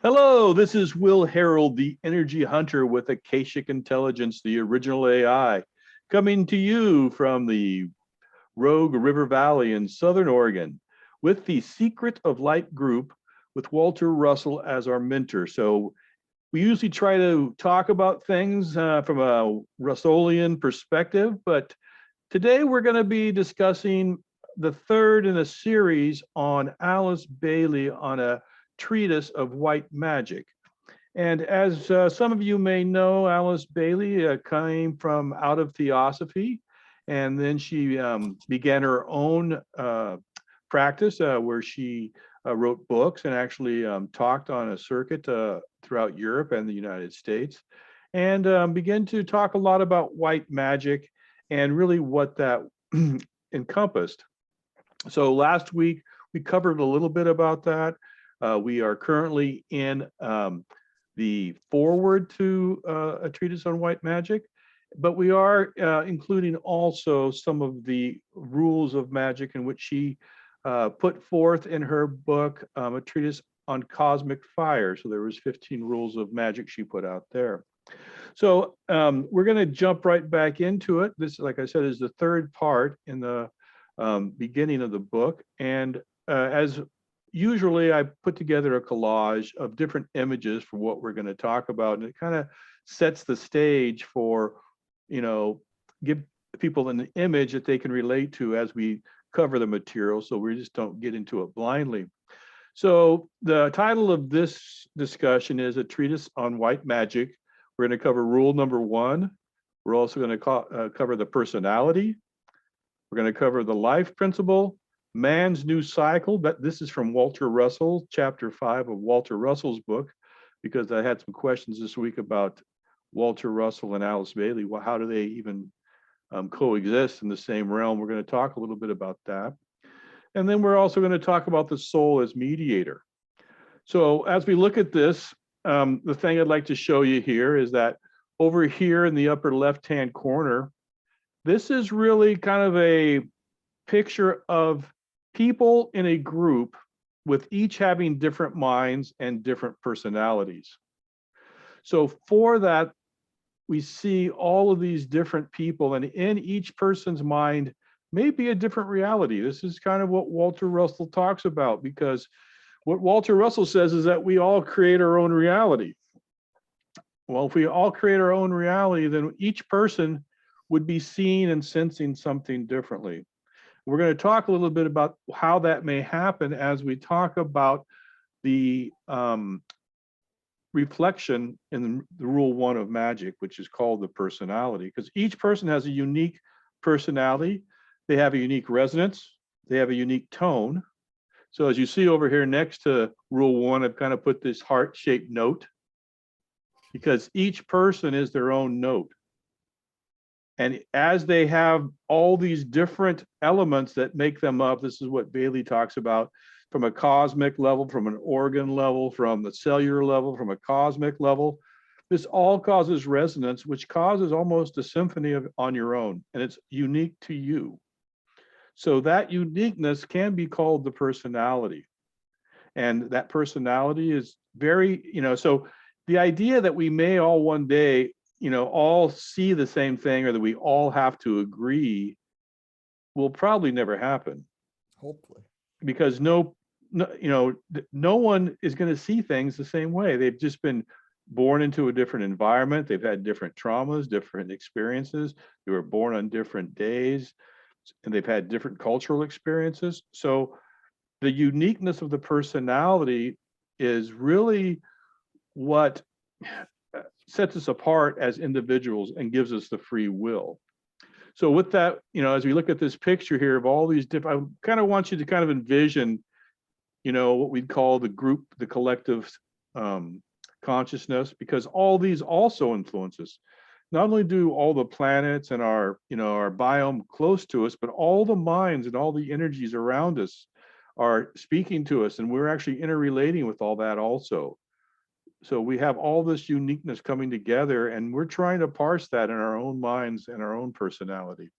Hello, this is Will Harold, the energy hunter with Akashic Intelligence, the original AI, coming to you from the Rogue River Valley in Southern Oregon with the Secret of Light group with Walter Russell as our mentor. So we usually try to talk about things from a Russellian perspective, but today we're going to be discussing the third in a series on Alice Bailey on a treatise of white magic. And as some of you may know, Alice Bailey came from out of theosophy, and then she began her own practice where she wrote books and actually talked on a circuit throughout Europe and the United States, and began to talk a lot about white magic and really what that encompassed. So last week, we covered a little bit about that. We are currently in the foreword to a treatise on white magic, but we are including also some of the rules of magic in which she put forth in her book, a treatise on cosmic fire. So there was 15 rules of magic she put out there. So we're going to jump right back into it. This, like I said, is the third part in the beginning of the book. And as usually I put together a collage of different images for what we're going to talk about, and it kind of sets the stage for, give people an image that they can relate to as we cover the material, so we just don't get into it blindly. So the title of this discussion is a treatise on white magic. We're going to cover rule number 1. We're also going to cover the personality. We're going to cover the life principle, man's new cycle. This is from Walter Russell, chapter 5 of Walter Russell's book, because I had some questions this week about Walter Russell and Alice Bailey. Well, how do they even coexist in the same realm? We're going to talk a little bit about that. And then we're also going to talk about the soul as mediator. So as we look at this, the thing I'd like to show you here is that over here in the upper left-hand corner, this is really kind of a picture of people in a group with each having different minds and different personalities. So for that, we see all of these different people, and in each person's mind may be a different reality. This is kind of what Walter Russell talks about, because what Walter Russell says is that we all create our own reality. Well, if we all create our own reality, then each person would be seeing and sensing something differently. We're going to talk a little bit about how that may happen as we talk about the reflection in the rule 1 of magic, which is called the personality, because each person has a unique personality. They have a unique resonance. They have a unique tone. So as you see over here next to rule 1, I've kind of put this heart-shaped note, because each person is their own note. And as they have all these different elements that make them up, this is what Bailey talks about, from a cosmic level, from an organ level, from the cellular level, from a cosmic level, this all causes resonance, which causes almost a symphony on your own, and it's unique to you. So that uniqueness can be called the personality. And that personality is very, so the idea that we may all one day, all see the same thing, or that we all have to agree, will probably never happen. Hopefully. Because no one is going to see things the same way. They've just been born into a different environment. They've had different traumas, different experiences. They were born on different days, and they've had different cultural experiences. So the uniqueness of the personality is really what sets us apart as individuals and gives us the free will. So with that, as we look at this picture here of all these different, I kind of want you to kind of envision, what we'd call the group, the collective consciousness, because all these also influence us. Not only do all the planets and our biome close to us, but all the minds and all the energies around us are speaking to us, and we're actually interrelating with all that also. So we have all this uniqueness coming together, and we're trying to parse that in our own minds and our own personality.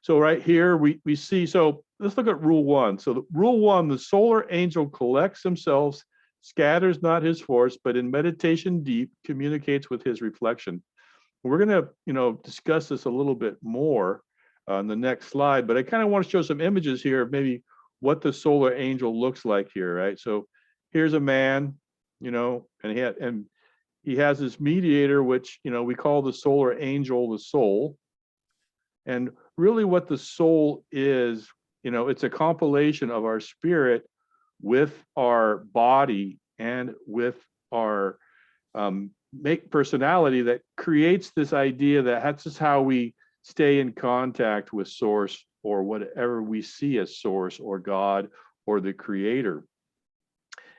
So right here, we see, so let's look at rule 1. So rule 1, the solar angel collects themselves scatters not his force, but in meditation deep communicates with his reflection. We're going to, discuss this a little bit more on the next slide, but I kind of want to show some images here of maybe what the solar angel looks like here, right? So here's a man, and he has this mediator, which, we call the solar angel the soul. And really what the soul is, it's a compilation of our spirit with our body and with our personality that creates this idea that that's just how we stay in contact with source or whatever we see as source or God or the creator.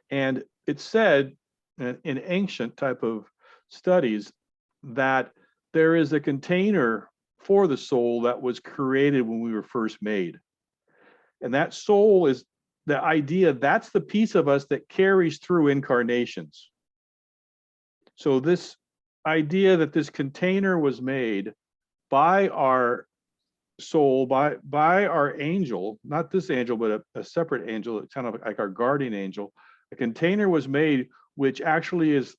And it's said in ancient type of studies that there is a container for the soul that was created when we were first made. And that soul is the idea, that's the piece of us that carries through incarnations. So this idea that this container was made by our soul, by our angel, not this angel, but a separate angel, it's kind of like our guardian angel. A container was made, which actually is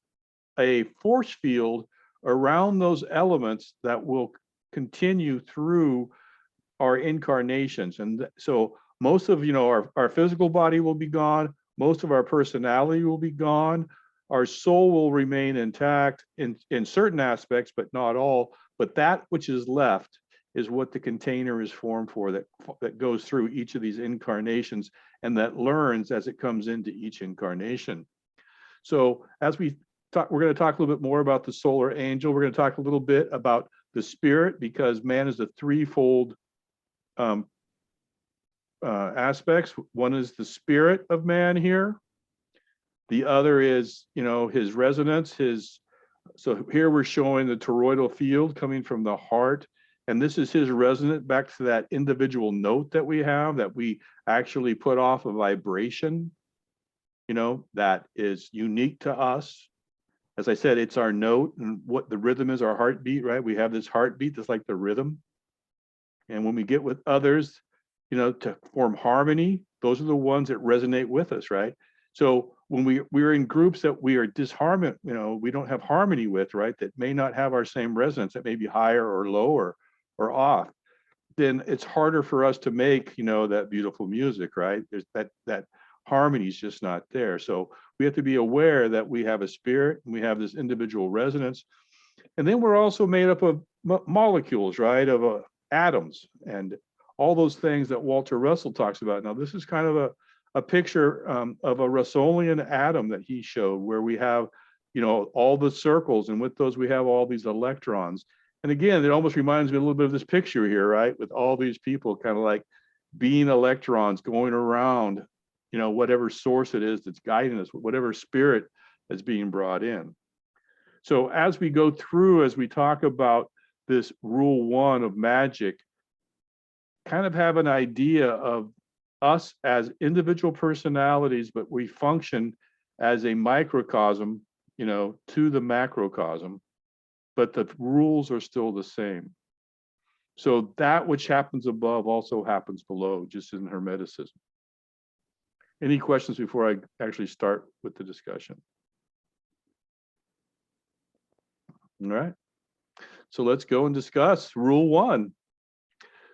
a force field around those elements that will continue through our incarnations. And so most of our physical body will be gone, most of our personality will be gone, our soul will remain intact in certain aspects, but not all. But that which is left is what the container is formed for, that goes through each of these incarnations and that learns as it comes into each incarnation. So as we're going to talk a little bit more about the solar angel. We're going to talk a little bit about the spirit, because man is a threefold aspects. One is the spirit of man here. The other is, his resonance, so here we're showing the toroidal field coming from the heart. And this is his resonant back to that individual note that we have, that we actually put off a vibration, that is unique to us. As I said, it's our note, and what the rhythm is our heartbeat, right? We have this heartbeat that's like the rhythm. And when we get with others, to form harmony, those are the ones that resonate with us, right? So when we're in groups that we are disharmonic, we don't have harmony with, right? That may not have our same resonance, that may be higher or lower or off, then it's harder for us to make, that beautiful music, right? There's that harmony is just not there. So we have to be aware that we have a spirit and we have this individual resonance. And then we're also made up of molecules, right? Of atoms and all those things that Walter Russell talks about. Now, this is kind of a picture of a Russellian atom that he showed, where we have, all the circles, and with those we have all these electrons. And again, it almost reminds me a little bit of this picture here, right? With all these people kind of like being electrons going around, whatever source it is that's guiding us, whatever spirit that's being brought in. So as we go through, as we talk about this rule 1 of magic, kind of have an idea of us as individual personalities, but we function as a microcosm, to the macrocosm, but the rules are still the same. So that which happens above also happens below, just in Hermeticism. Any questions before I actually start with the discussion? All right. So let's go and discuss rule 1.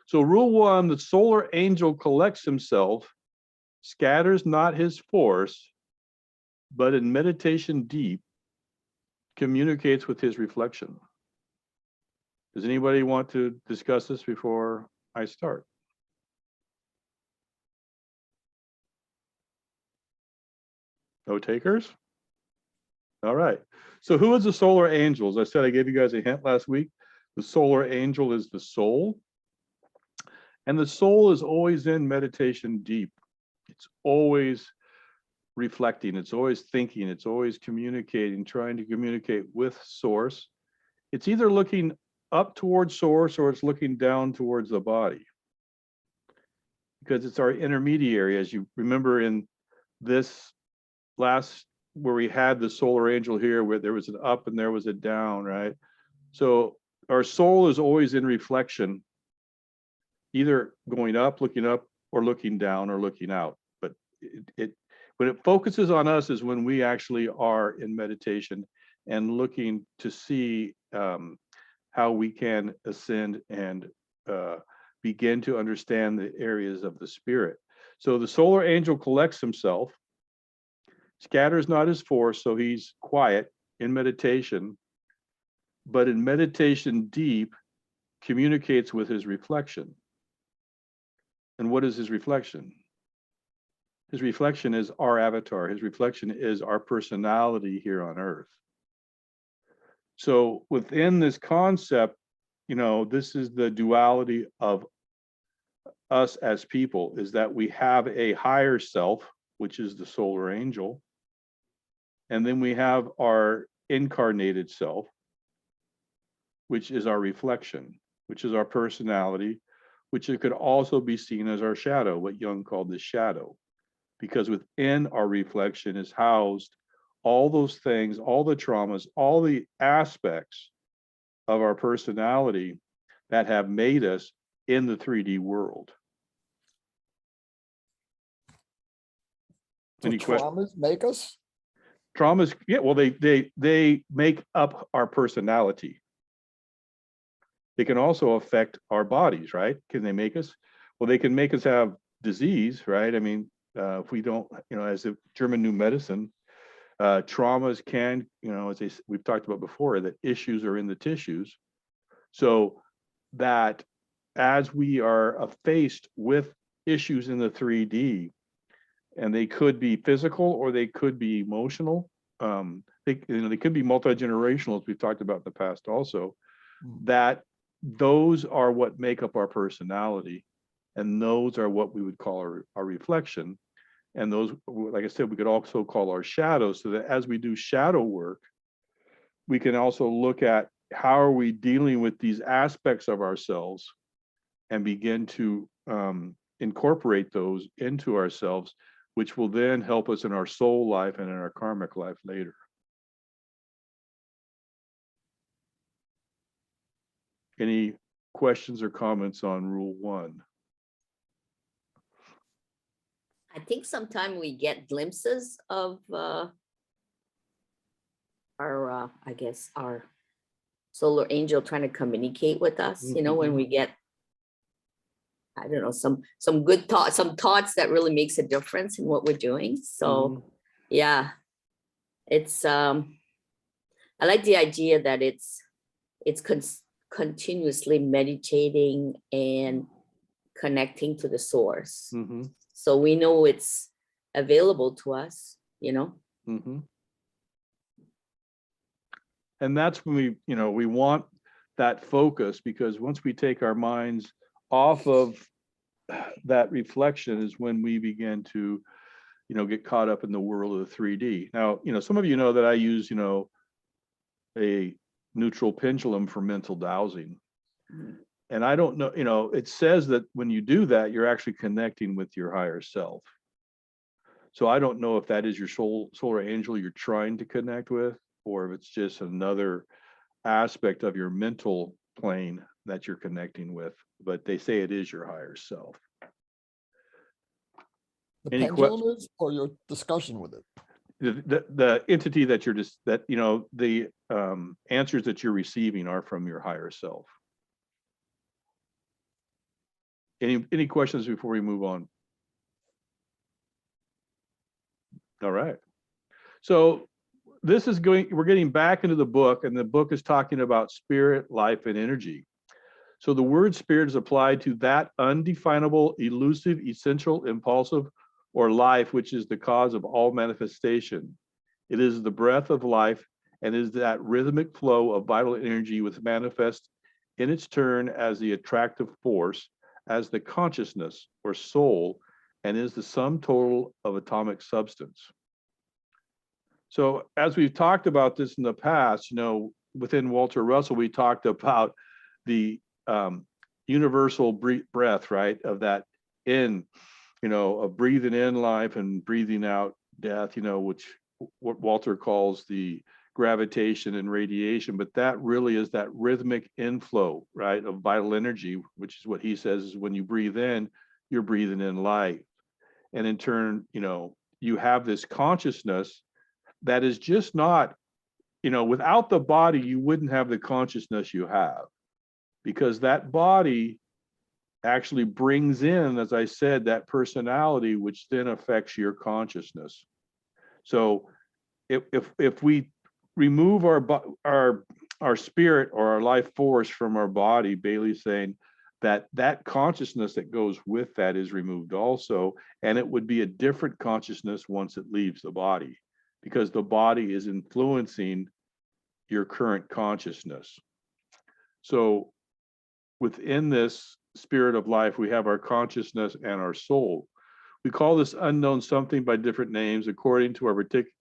So rule 1, the solar angel collects himself, scatters not his force, but in meditation deep, communicates with his reflection. Does anybody want to discuss this before I start? No takers? All right. So who is the solar angel? As I said, I gave you guys a hint last week. The solar angel is the soul. And the soul is always in meditation deep. It's always reflecting, it's always thinking, it's always communicating, trying to communicate with source. It's either looking up towards source or it's looking down towards the body, because it's our intermediary. As you remember in this last, where we had the solar angel here, where there was an up and there was a down, right? So our soul is always in reflection, either going up, looking up, or looking down or looking out. But When it focuses on us is when we actually are in meditation and looking to see how we can ascend and begin to understand the areas of the spirit. So the solar angel collects himself, scatters not his force, so he's quiet in meditation, but in meditation deep, communicates with his reflection. And what is his reflection? His reflection is our avatar. His reflection is our personality here on earth. So within this concept, this is the duality of us as people, is that we have a higher self, which is the solar angel. And then we have our incarnated self, which is our reflection, which is our personality, which it could also be seen as our shadow, what Jung called the shadow, because within our reflection is housed all those things, all the traumas, all the aspects of our personality that have made us in the 3D world. So traumas make us? Traumas, yeah, well, they make up our personality. They can also affect our bodies, right? Can they make us? Well, they can make us have disease, right? I mean, if we don't, as the German New Medicine, traumas can, as we've talked about before, that issues are in the tissues. So that as we are faced with issues in the 3D, and they could be physical or they could be emotional, they could be multi-generational, as we've talked about in the past also, that those are what make up our personality, and those are what we would call our reflection. And those, like I said, we could also call our shadows, so that as we do shadow work, we can also look at how are we dealing with these aspects of ourselves and begin to incorporate those into ourselves, which will then help us in our soul life and in our karmic life later. Any questions or comments on Rule 1? I think sometimes we get glimpses of our solar angel trying to communicate with us, when we get, I don't know, some good thoughts, some thoughts that really makes a difference in what we're doing. So yeah, it's I like the idea that it's continuously meditating and connecting to the source. So we know it's available to us, And that's when we want that focus, because once we take our minds off of that reflection is when we begin to, get caught up in the world of the 3D. Now, some of you know that I use, a neutral pendulum for mental dowsing. And I don't know, it says that when you do that, you're actually connecting with your higher self. So I don't know if that is your solar angel you're trying to connect with, or if it's just another aspect of your mental plane that you're connecting with, but they say it is your higher self. The pendulum is, or your discussion with it? The entity that you're just, the answers that you're receiving are from your higher self. Any questions before we move on? All right. So this is we're getting back into the book, and the book is talking about spirit, life, and energy. So the word spirit is applied to that undefinable, elusive, essential, impulsive, or life, which is the cause of all manifestation. It is the breath of life and is that rhythmic flow of vital energy which manifests in its turn as the attractive force, as the consciousness or soul, and is the sum total of atomic substance. So as we've talked about this in the past, within Walter Russell, we talked about the universal breath, right? Of that of breathing in life and breathing out death, which what Walter calls the gravitation and radiation, but that really is that rhythmic inflow, right, of vital energy, which is what he says is when you breathe in, you're breathing in life. And in turn, you have this consciousness that is just not, without the body, you wouldn't have the consciousness you have, because that body actually brings in, as I said, that personality, which then affects your consciousness. So if we remove our spirit or our life force from our body, Bailey's saying that consciousness that goes with that is removed also, and it would be a different consciousness once it leaves the body, because the body is influencing your current consciousness. So within this spirit of life, we have our consciousness and our soul. We call this unknown something by different names according to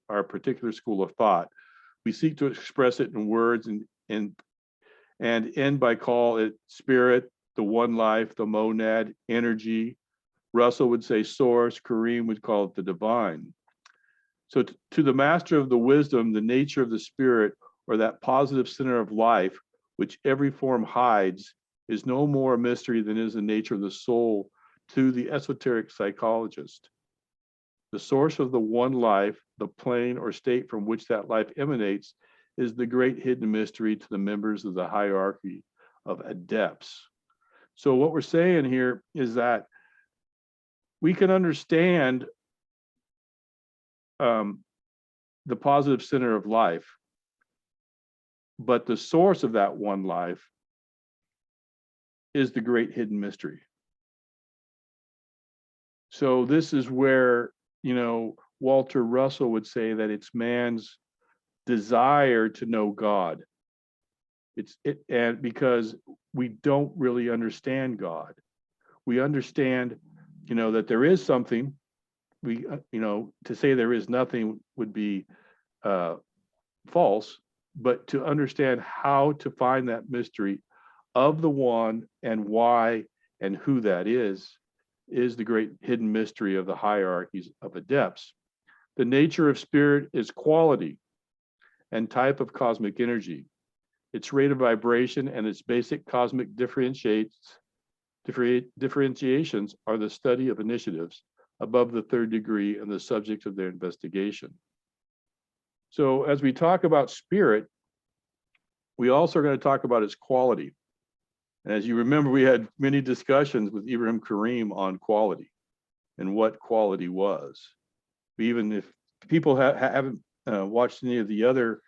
our particular school of thought. We seek to express it in words and end by call it spirit, the one life, the monad, energy. Russell would say source. Kareem would call it the divine. So to the master of the wisdom, the nature of the spirit, or that positive center of life, which every form hides, is no more a mystery than is the nature of the soul to the esoteric psychologist. The source of the one life, the plane or state from which that life emanates, is the great hidden mystery to the members of the hierarchy of adepts. So what we're saying here is that we can understand the positive center of life, but the source of that one life is the great hidden mystery. So this is where, Walter Russell would say that it's man's desire to know God. And because we don't really understand God. We understand, that there is something. We, to say there is nothing would be false, but to understand how to find that mystery of the one and why and who that is the great hidden mystery of the hierarchies of adepts. The nature of spirit is quality and type of cosmic energy. Its rate of vibration and its basic cosmic differentiations are the study of initiatives above the third degree and the subject of their investigation. So as we talk about spirit, we also are going to talk about its quality. And as you remember, we had many discussions with Ibrahim Kareem on quality and what quality was. Even if people haven't watched any of the other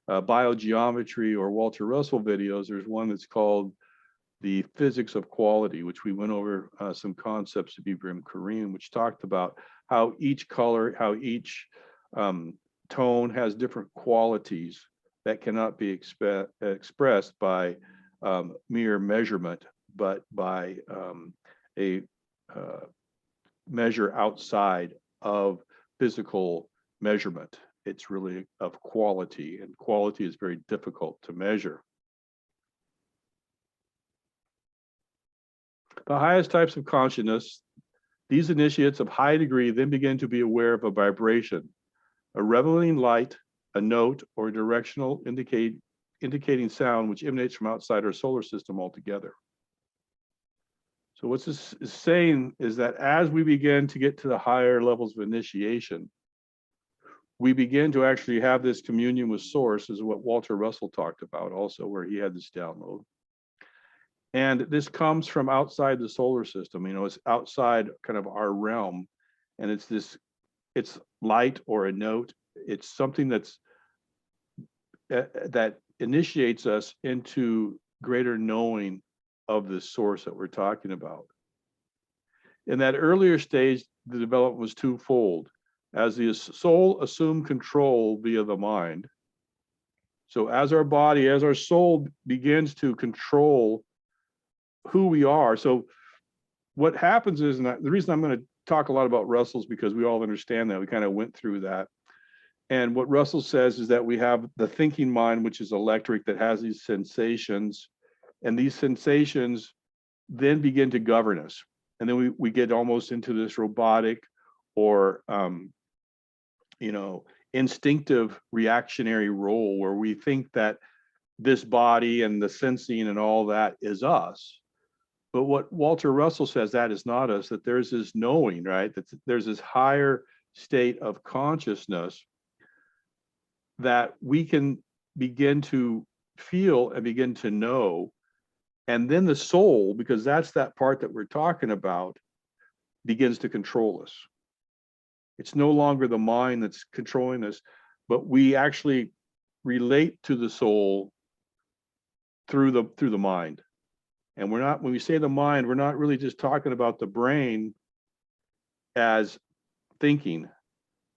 biogeometry or Walter Russell videos, there's one that's called The Physics of Quality, which we went over some concepts of Ibrahim Kareem, which talked about how each color, how each tone has different qualities that cannot be expressed by mere measurement, but by a measure outside of physical measurement. It's really of quality, and quality is very difficult to measure. The highest types of consciousness, these initiates of high degree then begin to be aware of a vibration, a revealing light, a note, or a directional indicating sound which emanates from outside our solar system altogether. So what this is saying is that as we begin to get to the higher levels of initiation, we begin to actually have this communion with source, is what Walter Russell talked about also, where he had this download. And this comes from outside the solar system. It's outside kind of our realm, and it's light or a note. It's something that initiates us into greater knowing of the source that we're talking about. In that earlier stage, the development was twofold. As the soul assumed control via the mind. So as our soul begins to control who we are. So what happens is, and the reason I'm going to talk a lot about Russell's because we all understand that. We kind of went through that. And what Russell says is that we have the thinking mind, which is electric, that has these sensations. And these sensations then begin to govern us. And then we get almost into this robotic or instinctive reactionary role where we think that this body and the sensing and all that is us. But what Walter Russell says, that is not us, that there's this knowing, right? That there's this higher state of consciousness that we can begin to feel and begin to know. And then the soul, because that's that part that we're talking about, begins to control us. It's no longer the mind that's controlling us, but we actually relate to the soul through the mind. And we're not, when we say the mind, we're not really just talking about the brain as thinking,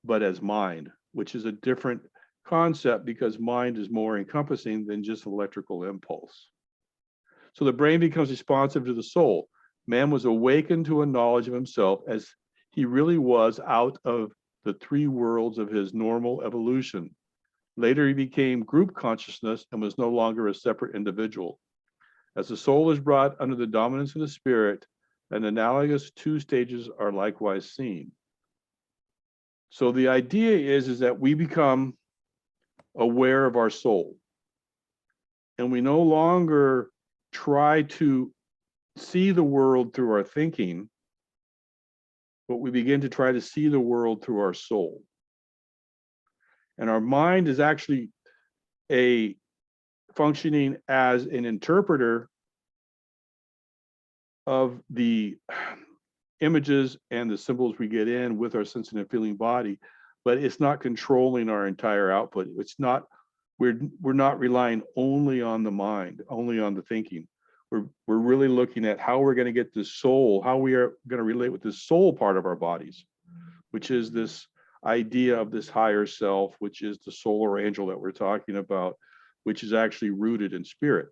but as mind, which is a different concept because mind is more encompassing than just electrical impulse. So the brain becomes responsive to the soul. Man was awakened to a knowledge of himself as he really was out of the three worlds of his normal evolution. Later, he became group consciousness and was no longer a separate individual. As the soul is brought under the dominance of the spirit, an analogous two stages are likewise seen. So the idea is that we become aware of our soul, and we no longer try to see the world through our thinking, but we begin to try to see the world through our soul. And our mind is actually functioning as an interpreter of the images and the symbols we get in with our sensing and feeling body, but it's not controlling our entire output. It's not, we're not relying only on the mind, only on the thinking. We're really looking at how we're going to get this soul, how we are going to relate with this soul part of our bodies, which is this idea of this higher self, which is the solar angel that we're talking about, which is actually rooted in spirit.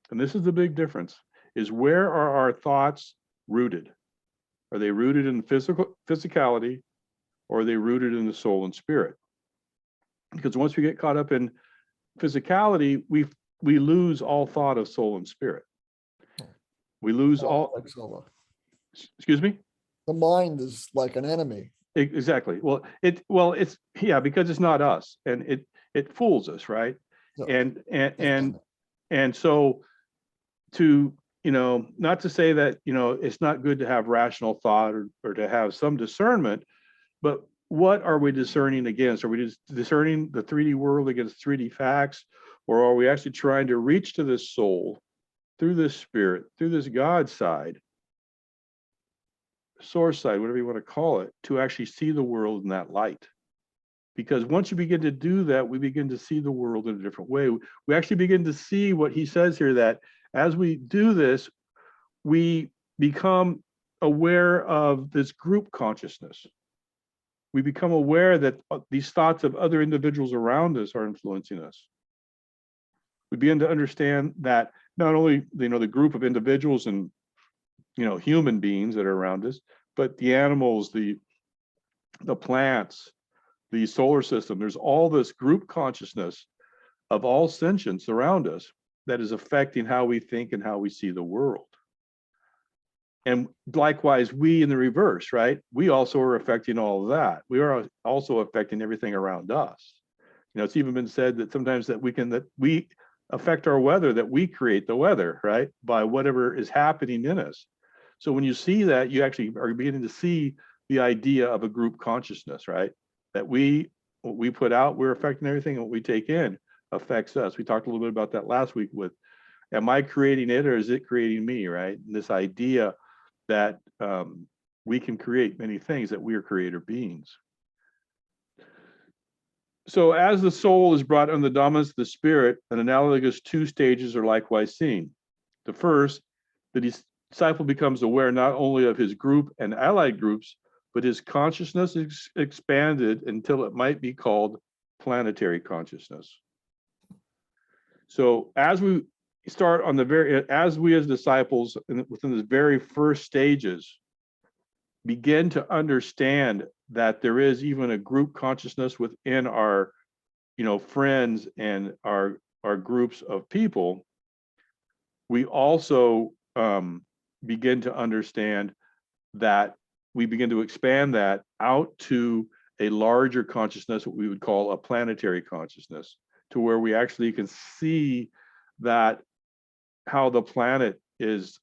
And this is the big difference, is where are our thoughts rooted? Are they rooted in physicality, or are they rooted in the soul and spirit? Because once we get caught up in physicality, we lose all thought of soul and spirit. We lose all, excuse me? The mind is like an enemy. Exactly. Well, it's, yeah, because it's not us, and it fools us, right? Yeah. And so to, not to say that, it's not good to have rational thought or to have some discernment, but what are we discerning against? Are we just discerning the 3D world against 3D facts? Or are we actually trying to reach to this soul through this spirit, through this God side, source side, whatever you want to call it, to actually see the world in that light? Because once you begin to do that, we begin to see the world in a different way. We actually begin to see what he says here, that as we do this, we become aware of this group consciousness. We become aware that these thoughts of other individuals around us are influencing us. We begin to understand that not only, the group of individuals and, human beings that are around us, but the animals, the plants, the solar system, there's all this group consciousness of all sentience around us that is affecting how we think and how we see the world. And likewise, we in the reverse, right? We also are affecting all of that. We are also affecting everything around us. It's even been said that sometimes that we affect our weather, that we create the weather, right? By whatever is happening in us. So when you see that, you actually are beginning to see the idea of a group consciousness, right? That what we put out, we're affecting everything, and what we take in affects us. We talked a little bit about that last week with, am I creating it or is it creating me, right? And this idea that we can create many things, that we are creator beings. So as the soul is brought under the dominance of the spirit, an analogous two stages are likewise seen. The first, the disciple becomes aware not only of his group and allied groups, but his consciousness is expanded until it might be called planetary consciousness. So as we start on as we as disciples within the very first stages begin to understand that there is even a group consciousness within our, friends and our groups of people, we also begin to understand that we begin to expand that out to a larger consciousness, what we would call a planetary consciousness, to where we actually can see that how the planet is,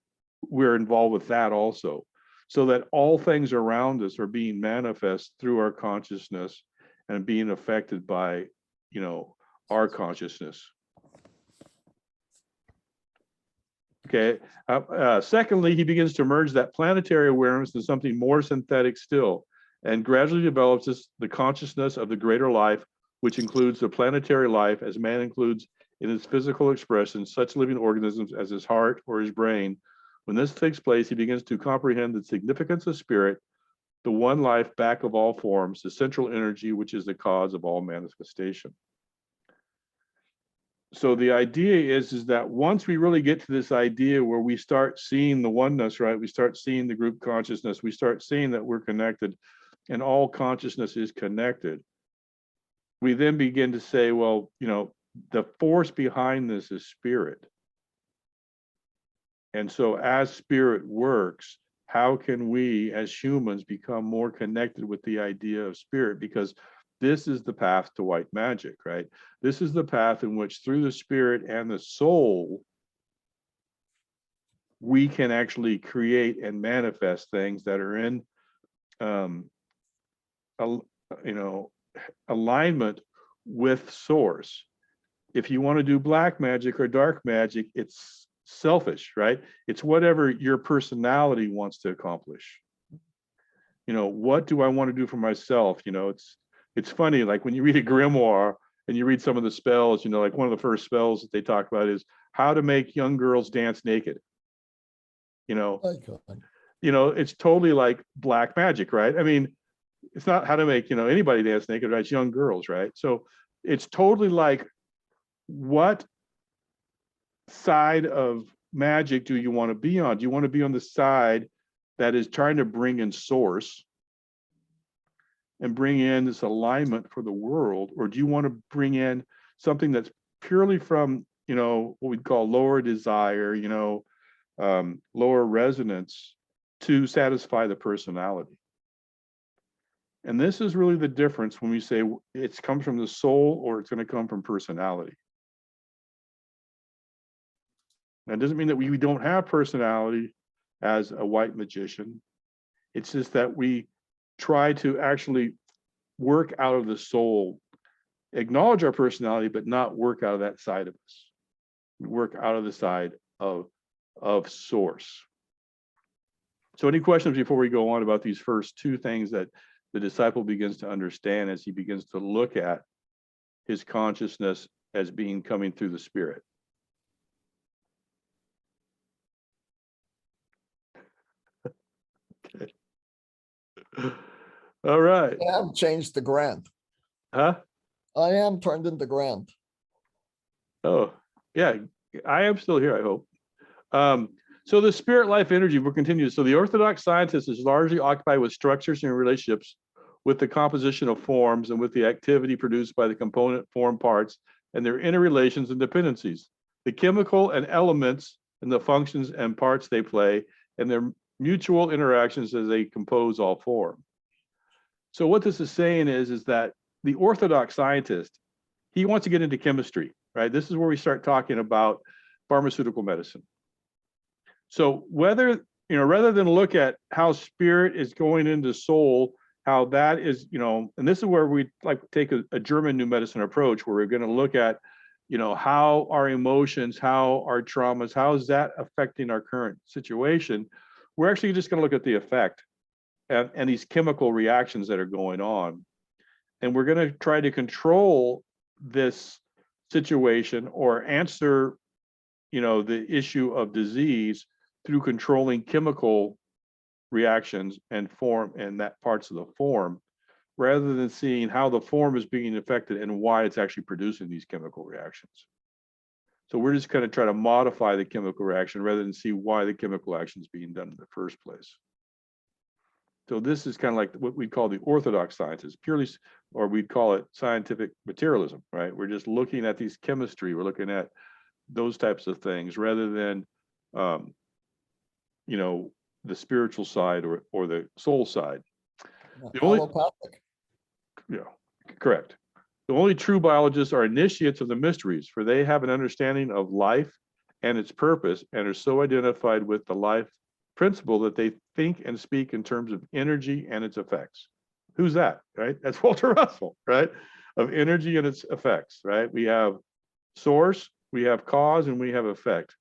we're involved with that also. so that all things around us are being manifest through our consciousness and being affected by, our consciousness. Okay. Secondly, he begins to merge that planetary awareness into something more synthetic still, and gradually develops the consciousness of the greater life, which includes the planetary life, as man includes in his physical expression such living organisms as his heart or his brain. When this takes place, he begins to comprehend the significance of spirit, the one life back of all forms, the central energy, which is the cause of all manifestation. So the idea is that once we really get to this idea where we start seeing the oneness, right? We start seeing the group consciousness, we start seeing that we're connected and all consciousness is connected. We then begin to say, well, the force behind this is spirit. And so as spirit works, how can we as humans become more connected with the idea of spirit? Because this is the path to white magic, right? This is the path in which through the spirit and the soul, we can actually create and manifest things that are in, alignment with source. If you want to do black magic or dark magic, it's selfish, right? It's whatever your personality wants to accomplish. What do I want to do for myself? It's funny, like when you read a grimoire and you read some of the spells, like one of the first spells that they talk about is how to make young girls dance naked. It's totally like black magic, right? I mean, it's not how to make, anybody dance naked, right? It's young girls, right? So it's totally like, what side of magic do you want to be on? Do you want to be on the side that is trying to bring in source and bring in this alignment for the world? Or do you want to bring in something that's purely from, what we'd call lower desire, lower resonance to satisfy the personality? And this is really the difference when we say it's comes from the soul or it's going to come from personality. That doesn't mean that we don't have personality as a white magician. It's just that we try to actually work out of the soul, acknowledge our personality, but not work out of that side of us. We work out of the side of source. So any questions before we go on about these first two things that the disciple begins to understand as he begins to look at his consciousness as being coming through the spirit? Okay. All right. I have changed the grant. Huh? I am turned into grant. Oh, yeah. I am still here, I hope. So the spirit life energy, we'll continue. So the Orthodox scientist is largely occupied with structures and relationships with the composition of forms and with the activity produced by the component form parts and their interrelations and dependencies, the chemical and elements and the functions and parts they play, and their mutual interactions as they compose all form. So what this is saying is that the Orthodox scientist, he wants to get into chemistry, right? This is where we start talking about pharmaceutical medicine. So whether, rather than look at how spirit is going into soul, how that is, and this is where we like take a German new medicine approach, where we're going to look at, how our emotions, how our traumas, how is that affecting our current situation? We're actually just going to look at the effect and these chemical reactions that are going on. And we're going to try to control this situation or answer, the issue of disease through controlling chemical reactions and form and that parts of the form, rather than seeing how the form is being affected and why it's actually producing these chemical reactions. So we're just kind of trying to modify the chemical reaction rather than see why the chemical action is being done in the first place. So this is kind of like what we call the Orthodox sciences, purely, or we'd call it scientific materialism, right? We're just looking at these chemistry, we're looking at those types of things rather than, the spiritual side or the soul side. Allopathic. Yeah, correct. The only true biologists are initiates of the mysteries, for they have an understanding of life and its purpose and are so identified with the life principle that they think and speak in terms of energy and its effects. Who's that, right? That's Walter Russell, right? Of energy and its effects, right? We have source, we have cause, and we have effect.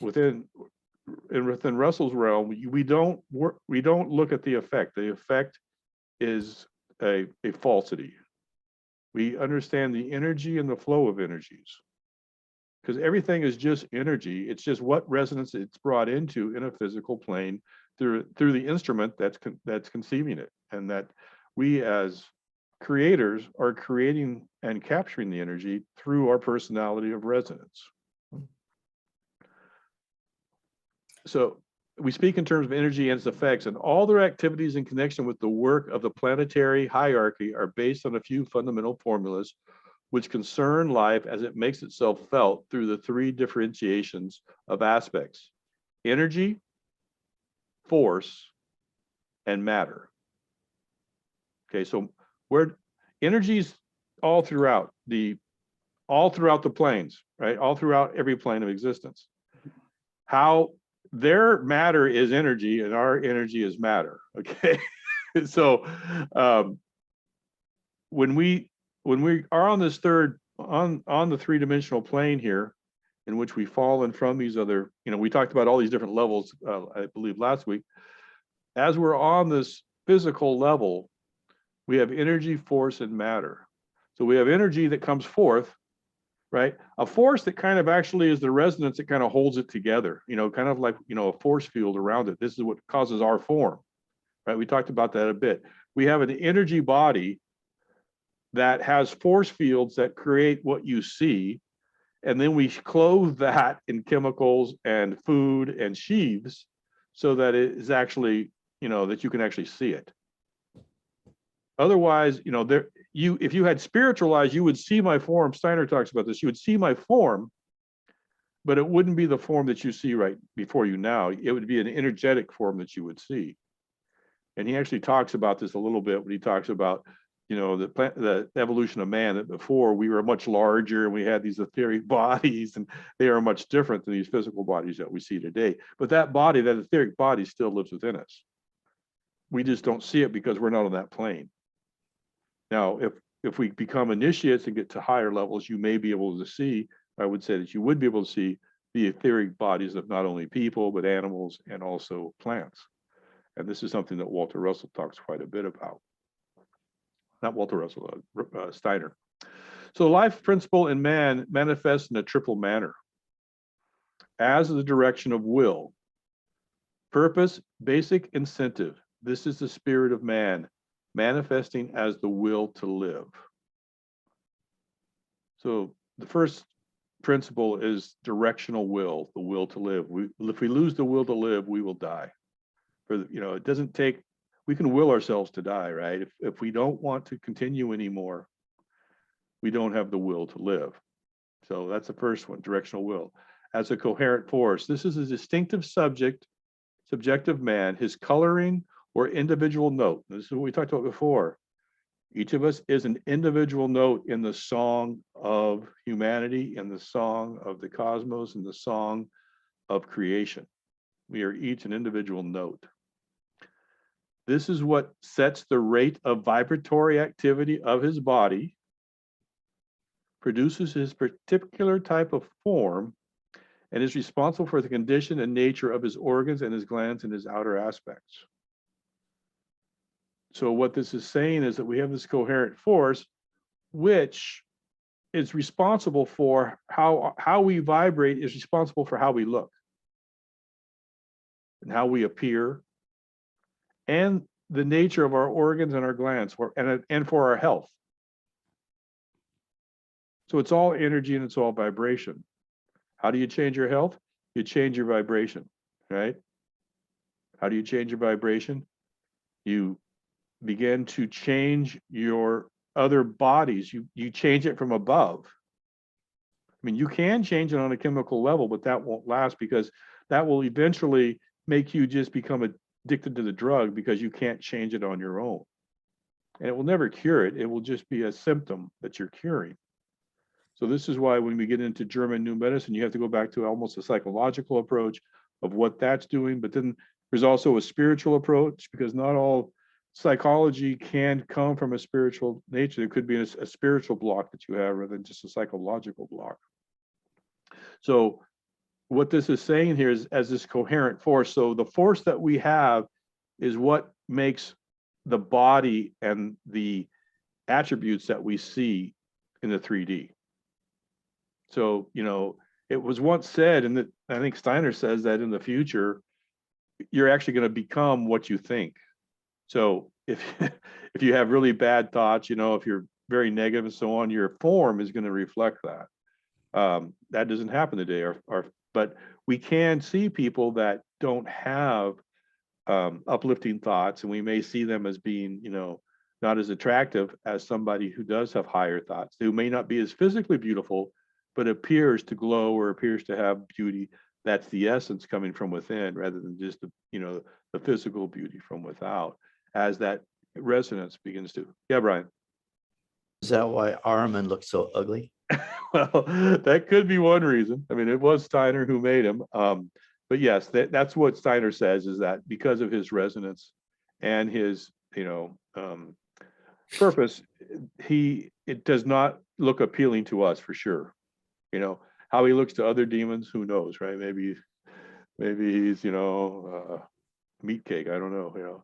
Within Russell's realm, we don't look at the effect. The effect is a falsity. We understand the energy and the flow of energies, because everything is just energy. It's just what resonance it's brought into in a physical plane through the instrument that's conceiving it, and that we as creators are creating and capturing the energy through our personality of resonance. So we speak in terms of energy and its effects, and all their activities in connection with the work of the planetary hierarchy are based on a few fundamental formulas which concern life as it makes itself felt through the three differentiations of aspects: energy, force, and matter. Okay, so where energy's all throughout the planes, right? All throughout every plane of existence. How their matter is energy and our energy is matter. Okay, so when we are on this on the three-dimensional plane here, in which we fall in from these other, we talked about all these different levels, I believe last week. As we're on this physical level, we have energy, force, and matter. So we have energy that comes forth, right? A force that kind of actually is the resonance that kind of holds it together, kind of like, a force field around it. This is what causes our form, right? We talked about that a bit. We have an energy body that has force fields that create what you see. And then we clothe that in chemicals and food and sheaths so that it is actually, that you can actually see it. Otherwise, if you had spiritual eyes, you would see my form. Steiner talks about this. You would see my form, but it wouldn't be the form that you see right before you now. It would be an energetic form that you would see. And he actually talks about this a little bit when he talks about, the evolution of man, that before we were much larger and we had these etheric bodies, and they are much different than these physical bodies that we see today. But that body, that etheric body, still lives within us. We just don't see it because we're not on that plane. Now, if we become initiates and get to higher levels, you may be able to see, I would say that you would be able to see the etheric bodies of not only people, but animals and also plants. And this is something that Walter Russell talks quite a bit about. Not Walter Russell, Steiner. So life principle in man manifests in a triple manner: as the direction of will, purpose, basic incentive. This is the spirit of man, manifesting as the will to live. So the first principle is directional will, the will to live. If we lose the will to live, we will die. It doesn't take, we can will ourselves to die, right? If we don't want to continue anymore, we don't have the will to live. So that's the first one, directional will. As a coherent force, this is a distinctive subjective man, his coloring or individual note. This is what we talked about before. Each of us is an individual note in the song of humanity, in the song of the cosmos, in the song of creation. We are each an individual note. This is what sets the rate of vibratory activity of his body, produces his particular type of form, and is responsible for the condition and nature of his organs and his glands and his outer aspects. So what this is saying is that we have this coherent force, which is responsible for how we vibrate, is responsible for how we look and how we appear, and the nature of our organs and our glands, and for our health. So it's all energy and it's all vibration. How do you change your health? You change your vibration, right? How do you change your vibration? You begin to change your other bodies. You change it from above. I mean, you can change it on a chemical level, but that won't last, because that will eventually make you just become addicted to the drug, because you can't change it on your own. And it will never cure it. It will just be a symptom that you're curing. So this is why when we get into German new medicine, you have to go back to almost a psychological approach of what that's doing. But then There's also a spiritual approach, because not all psychology can come from a spiritual nature. There could be a spiritual block that you have rather than just a psychological block. So what this is saying here is as this coherent force. So the force that we have is what makes the body and the attributes that we see in the 3D. So, you know, it was once said, and that I think Steiner says that in the future, you're actually going to become what you think. So if if you have really bad thoughts, you know, if you're very negative and so on, your form is going to reflect that. That doesn't happen today, but we can see people that don't have uplifting thoughts, and we may see them as being, you know, not as attractive as somebody who does have higher thoughts, who may not be as physically beautiful, but appears to glow or appears to have beauty. That's the essence coming from within, rather than just the, you know, the physical beauty from without, as that resonance begins to. Yeah, Brian. Is that why Armin looks so ugly? Well, that could be one reason. I mean, it was Steiner who made him. But yes, that's what Steiner says, is that because of his resonance and his, you know, purpose, it does not look appealing to us for sure. You know, how he looks to other demons, who knows, right? Maybe he's, you know, meat cake. I don't know, you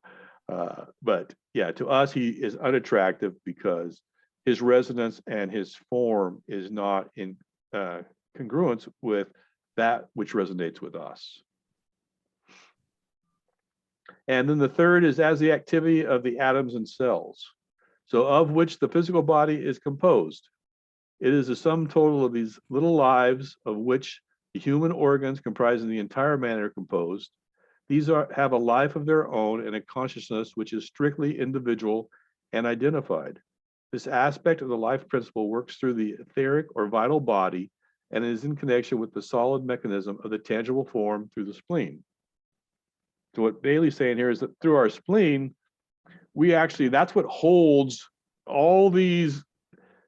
know. But yeah, to us, he is unattractive because his resonance and his form is not in congruence with that which resonates with us. And then the third is as the activity of the atoms and cells, so of which the physical body is composed. It is the sum total of these little lives of which the human organs comprising the entire man are composed. These have a life of their own and a consciousness which is strictly individual and identified. This aspect of the life principle works through the etheric or vital body and is in connection with the solid mechanism of the tangible form through the spleen. So what Bailey's saying here is that through our spleen, we actually, that's what holds all these,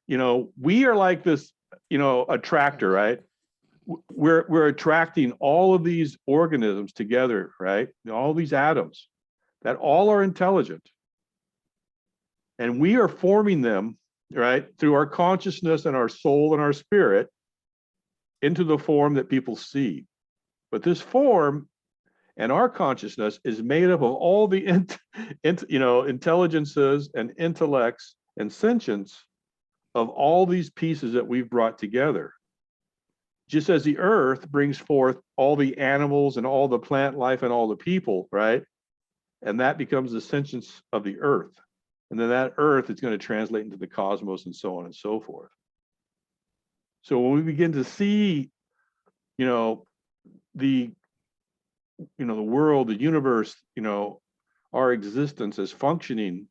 you know, we are like this, you know, attractor, right? We're attracting all of these organisms together, right? All these atoms that all are intelligent. And we are forming them, right, through our consciousness and our soul and our spirit into the form that people see. But this form and our consciousness is made up of all the you know, intelligences and intellects and sentience of all these pieces that we've brought together. Just as the earth brings forth all the animals and all the plant life and all the people, right? And that becomes the sentience of the earth. And then that earth is going to translate into the cosmos and so on and so forth. So when we begin to see, you know, the world, the universe, you know, our existence as functioning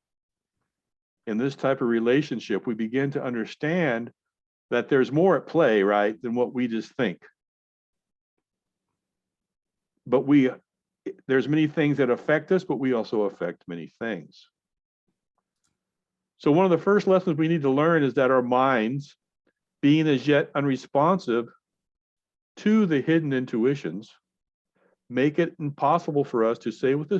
in this type of relationship, we begin to understand that there's more at play, right, than what we just think. But there's many things that affect us, but we also affect many things. So one of the first lessons we need to learn is that our minds, being as yet unresponsive to the hidden intuitions, make it impossible for us to say with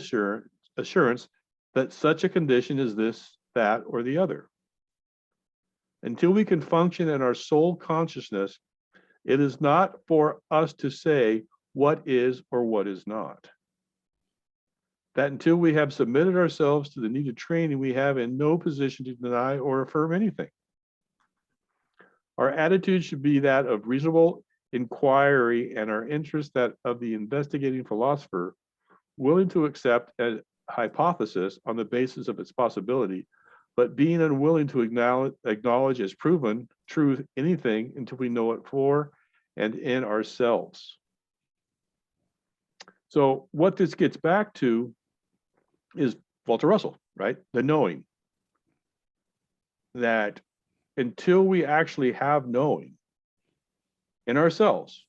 assurance that such a condition is this, that, or the other. Until we can function in our soul consciousness, it is not for us to say what is or what is not. That until we have submitted ourselves to the needed training, we have in no position to deny or affirm anything. Our attitude should be that of reasonable inquiry and our interest that of the investigating philosopher, willing to accept a hypothesis on the basis of its possibility, but being unwilling to acknowledge as proven truth anything until we know it for and in ourselves. So what this gets back to is Walter Russell, right? The knowing. That until we actually have knowing in ourselves,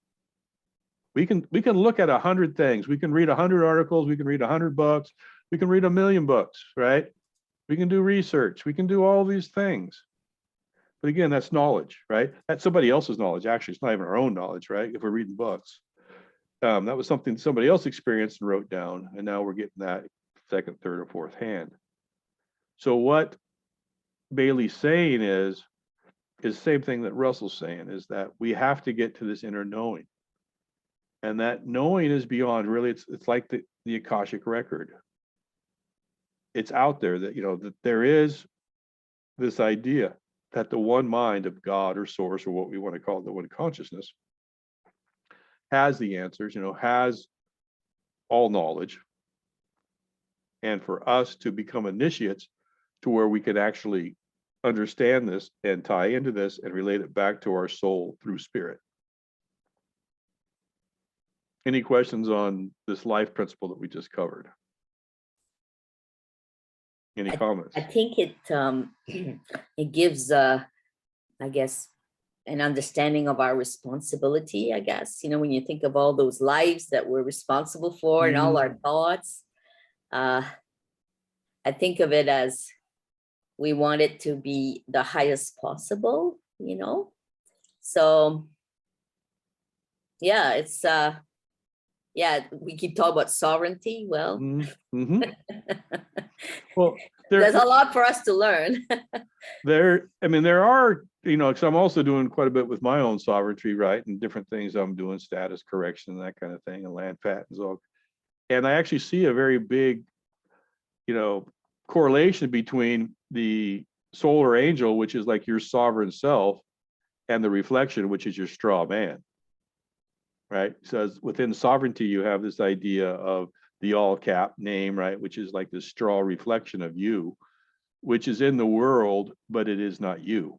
we can look at 100 things. We can read 100 articles. We can read 100 books. We can read 1,000,000 books, right? We can do research. We can do all these things. But again, that's knowledge, right? That's somebody else's knowledge. Actually, it's not even our own knowledge, right? If we're reading books. That was something somebody else experienced and wrote down, and now we're getting that second, third, or fourth hand. So what Bailey's saying is the same thing that Russell's saying, is that we have to get to this inner knowing. And that knowing is beyond, really, it's like the Akashic record. It's out there that, that there is this idea that the one mind of God or source, or what we want to call the one consciousness, has the answers, has all knowledge. And for us to become initiates to where we can actually understand this and tie into this and relate it back to our soul through spirit. Any questions on this life principle that we just covered? Any comments? I think it it gives I guess an understanding of our responsibility, I guess, when you think of all those lives that we're responsible for and all our thoughts, I think of it as we want it to be the highest possible, so yeah, it's we keep talking about sovereignty. Well, well, there's a lot for us to learn. There are, because I'm also doing quite a bit with my own sovereignty, right? And different things I'm doing, status correction, and that kind of thing, and land patents, all. And I actually see a very big, correlation between the solar angel, which is like your sovereign self, and the reflection, which is your straw man. Right? So within sovereignty, you have this idea of the all cap name, right? Which is like this straw reflection of you, which is in the world, but it is not you.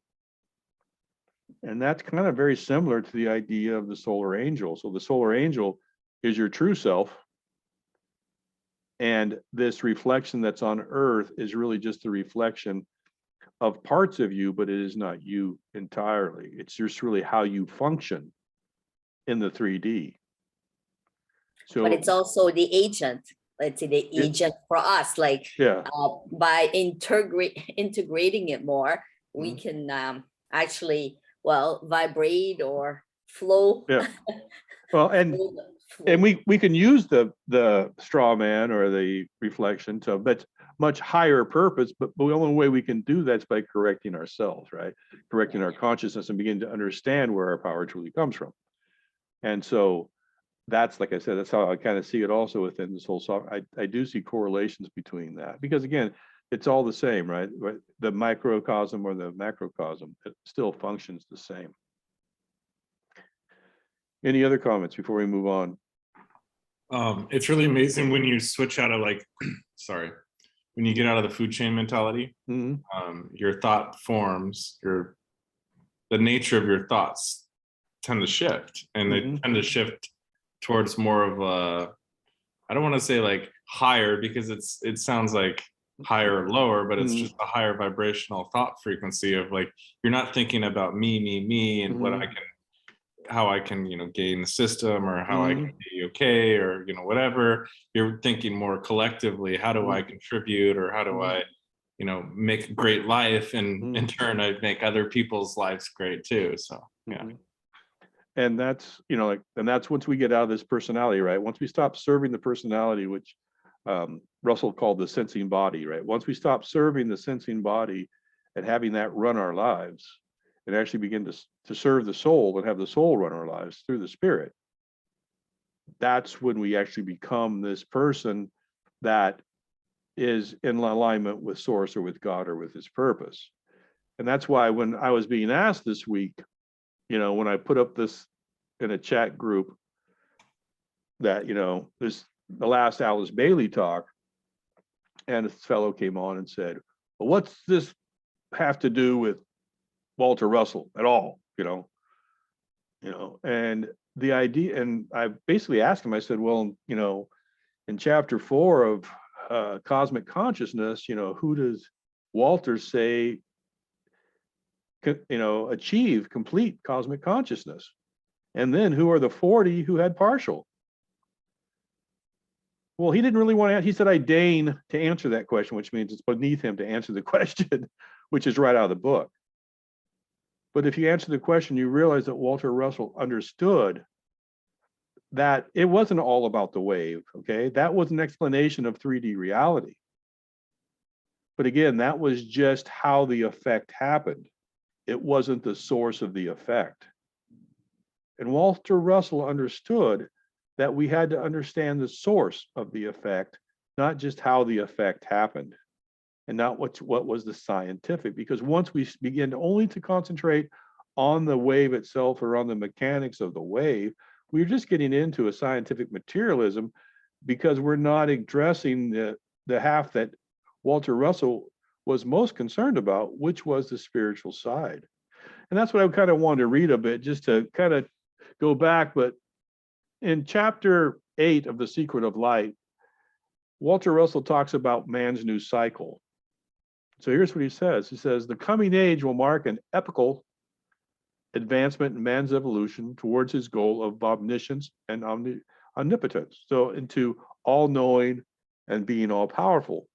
And that's kind of very similar to the idea of the solar angel. So the solar angel is your true self. And this reflection that's on earth is really just a reflection of parts of you, but it is not you entirely. It's just really how you function in the 3D. So, but it's also the agent. Let's say the agent for us, like by integrating it more, we can actually, vibrate or flow. Yeah. Well, and we can use the straw man or the reflection to much higher purpose, but the only way we can do that is by correcting ourselves, right? Correcting our consciousness and begin to understand where our power truly comes from. And so that's, like I said, that's how I kind of see it also within this whole software. I do see correlations between that, because again, it's all the same, right? The microcosm or the macrocosm, it still functions the same. Any other comments before we move on? It's really amazing when you switch out of when you get out of the food chain mentality, your thought forms, the nature of your thoughts tend to shift, and they tend to shift towards more of a, I don't want to say like higher, because it sounds like higher or lower, but it's just a higher vibrational thought frequency of like, you're not thinking about me and what how I can gain the system, or how I can be okay, or whatever. You're thinking more collectively, how do I contribute, or how do I make a great life, and in turn I make other people's lives great too. So yeah. And that's, and that's once we get out of this personality, right? Once we stop serving the personality, which Russell called the sensing body, right? Once we stop serving the sensing body and having that run our lives, and actually begin to serve the soul and have the soul run our lives through the spirit, that's when we actually become this person that is in alignment with source, or with God, or with his purpose. And that's why when I was being asked this week, when I put up this in a chat group that, this the last Alice Bailey talk, and this fellow came on and said, well, what's this have to do with Walter Russell at all? And the idea, and I basically asked him, I said, well, in chapter 4 of Cosmic Consciousness, who does Walter say achieve complete cosmic consciousness? And then who are the 40 who had partial? Well, he didn't really want to, he said, I deign to answer that question, which means it's beneath him to answer the question, which is right out of the book. But if you answer the question, you realize that Walter Russell understood that it wasn't all about the wave, okay? That was an explanation of 3D reality. But again, that was just how the effect happened. It wasn't the source of the effect. And Walter Russell understood that we had to understand the source of the effect, not just how the effect happened, and not what was the scientific. Because once we begin only to concentrate on the wave itself or on the mechanics of the wave, we're just getting into a scientific materialism, because we're not addressing the half that Walter Russell was most concerned about, which was the spiritual side. And that's what I kind of wanted to read a bit, just to kind of go back. But in chapter 8 of The Secret of Light, Walter Russell talks about man's new cycle. So here's what he says. He says, the coming age will mark an epochal advancement in man's evolution towards his goal of omniscience and omnipotence. So into all-knowing and being all-powerful.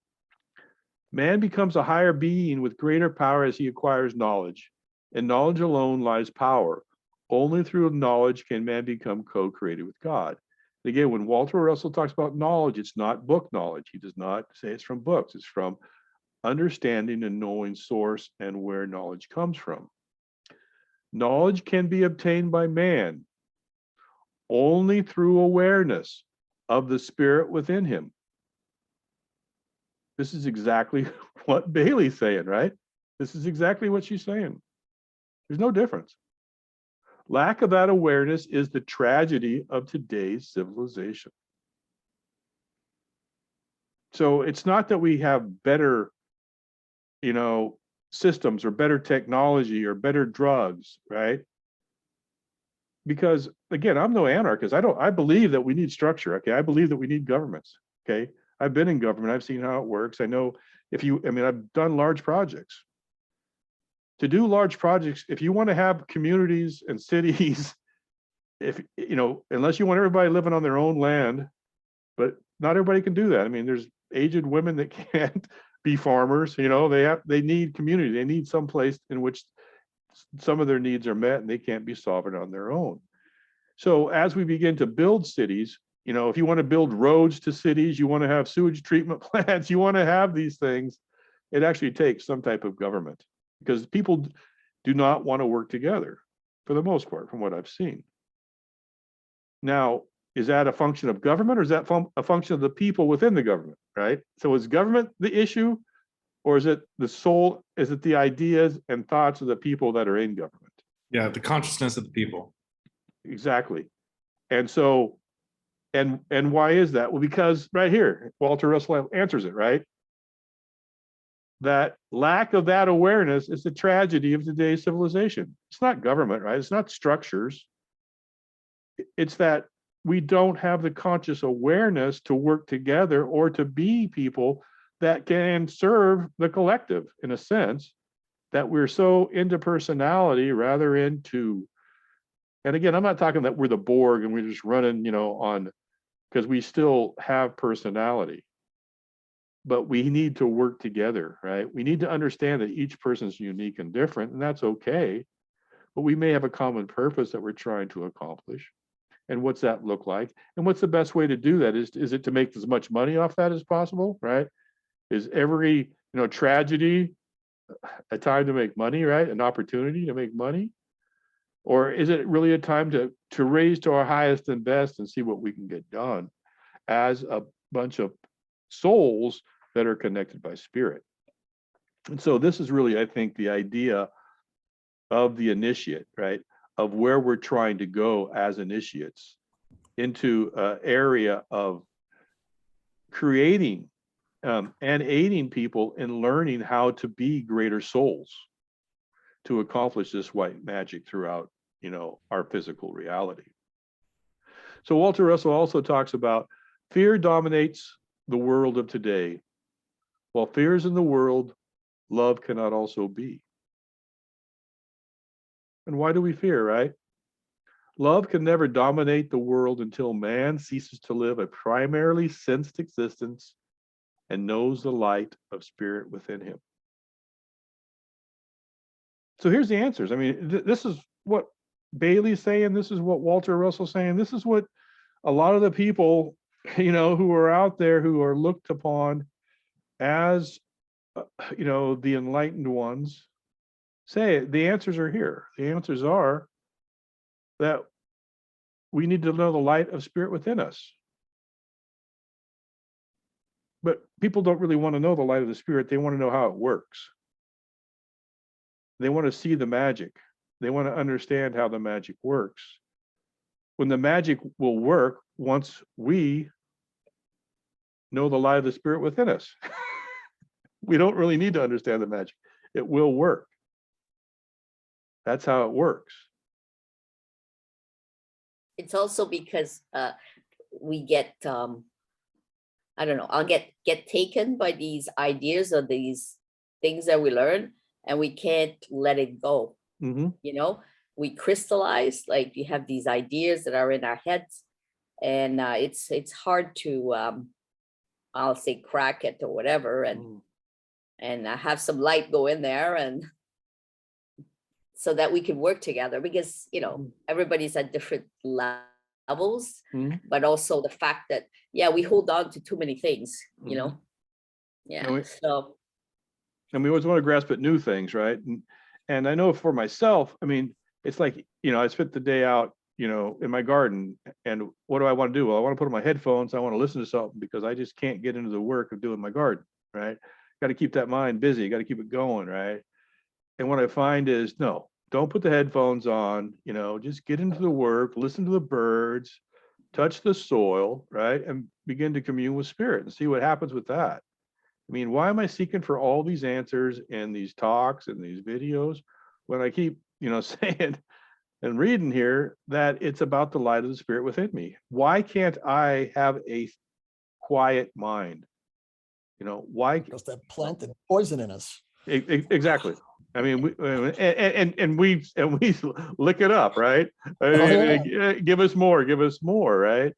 Man becomes a higher being with greater power as he acquires knowledge. In knowledge alone lies power. Only through knowledge can man become co-created with God. And again, when Walter Russell talks about knowledge, it's not book knowledge. He does not say it's from books. It's from understanding and knowing source and where knowledge comes from. Knowledge can be obtained by man only through awareness of the spirit within him. This is exactly what Bailey's saying, right? This is exactly what she's saying. There's no difference. Lack of that awareness is the tragedy of today's civilization. So it's not that we have better, systems or better technology or better drugs, right? Because again, I'm no anarchist. I believe that we need structure. Okay. I believe that we need governments. Okay. I've been in government. I've seen how it works. I know I've done large projects. To do large projects, if you want to have communities and cities, unless you want everybody living on their own land, but not everybody can do that. I mean, there's aged women that can't be farmers, they need community. They need some place in which some of their needs are met, and they can't be sovereign on their own. So as we begin to build cities, if you want to build roads to cities, you want to have sewage treatment plants, you want to have these things, it actually takes some type of government, because people do not want to work together for the most part, from what I've seen. Now, is that a function of government, or is that a function of the people within the government, right? So is government the issue, or is it the soul? Is it the ideas and thoughts of the people that are in government? Yeah, the consciousness of the people. Exactly. And so, and why is that? Well, because right here, Walter Russell answers it, right? That lack of that awareness is the tragedy of today's civilization. It's not government, right? It's not structures. It's that we don't have the conscious awareness to work together or to be people that can serve the collective, in a sense, that we're so into personality rather into, and again, I'm not talking that we're the Borg and we're just running, on, because we still have personality, but we need to work together, right? We need to understand that each person's unique and different, and that's okay, but we may have a common purpose that we're trying to accomplish. And what's that look like? And what's the best way to do that? Is it to make as much money off that as possible, right? Is every tragedy a time to make money, right? An opportunity to make money? Or is it really a time to raise to our highest and best and see what we can get done as a bunch of souls that are connected by spirit? And so this is really, I think, the idea of the initiate, right? Of where we're trying to go as initiates into an area of creating and aiding people in learning how to be greater souls to accomplish this white magic throughout, our physical reality. So Walter Russell also talks about fear dominates the world of today. While fear is in the world, love cannot also be. And why do we fear, right? Love can never dominate the world until man ceases to live a primarily sensed existence and knows the light of spirit within him. So here's the answers. I mean, this is what Bailey's saying. This is what Walter Russell's saying. This is what a lot of the people, who are out there who are looked upon as, the enlightened ones, say the answers are here. The answers are that we need to know the light of spirit within us. But people don't really want to know the light of the spirit. They want to know how it works. They want to see the magic. They want to understand how the magic works. When the magic will work once we know the light of the spirit within us. We don't really need to understand the magic. It will work. That's how it works. It's also because we get, I don't know, I'll get taken by these ideas or these things that we learn, and we can't let it go. We crystallize, like you have these ideas that are in our heads, and it's hard to, I'll say, crack it or whatever, and have some light go in there, and so that we can work together, because everybody's at different levels, but also the fact that we hold on to too many things, so. And we always want to grasp at new things, right? And I know for myself, I mean, it's like, I spent the day out, in my garden, and what do I want to do? Well, I want to put on my headphones. I want to listen to something because I just can't get into the work of doing my garden, right? Got to keep that mind busy. Got to keep it going, right? And what I find is, no, don't put the headphones on, just get into the work, listen to the birds, touch the soil, right? And begin to commune with spirit and see what happens with that. I mean, why am I seeking for all these answers and these talks and these videos when I keep, saying and reading here that it's about the light of the spirit within me? Why can't I have a quiet mind? Why? Because they're planted poison in us. Exactly. I mean, we lick it up, right? Give us more, right?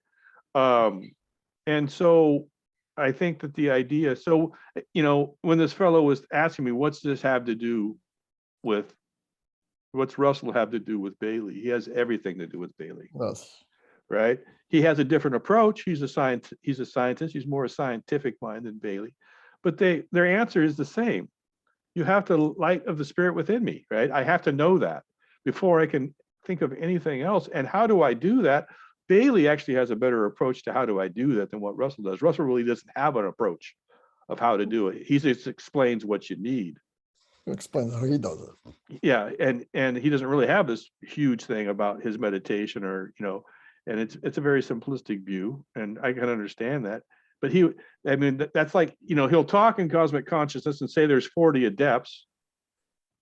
And so I think that the idea, so, when this fellow was asking me, what's Russell have to do with Bailey? He has everything to do with Bailey, Yes. right? He has a different approach. He's a scientist. He's more a scientific mind than Bailey, but their answer is the same. You have the light of the spirit within me, right? I have to know that before I can think of anything else. And how do I do that? Bailey actually has a better approach to how do I do that than what Russell does. Russell really doesn't have an approach of how to do it. He just explains what you need. Explain how he does it. Yeah, and he doesn't really have this huge thing about his meditation, or and it's a very simplistic view, and I can understand that. But that's like, he'll talk in cosmic consciousness and say there's 40 adepts,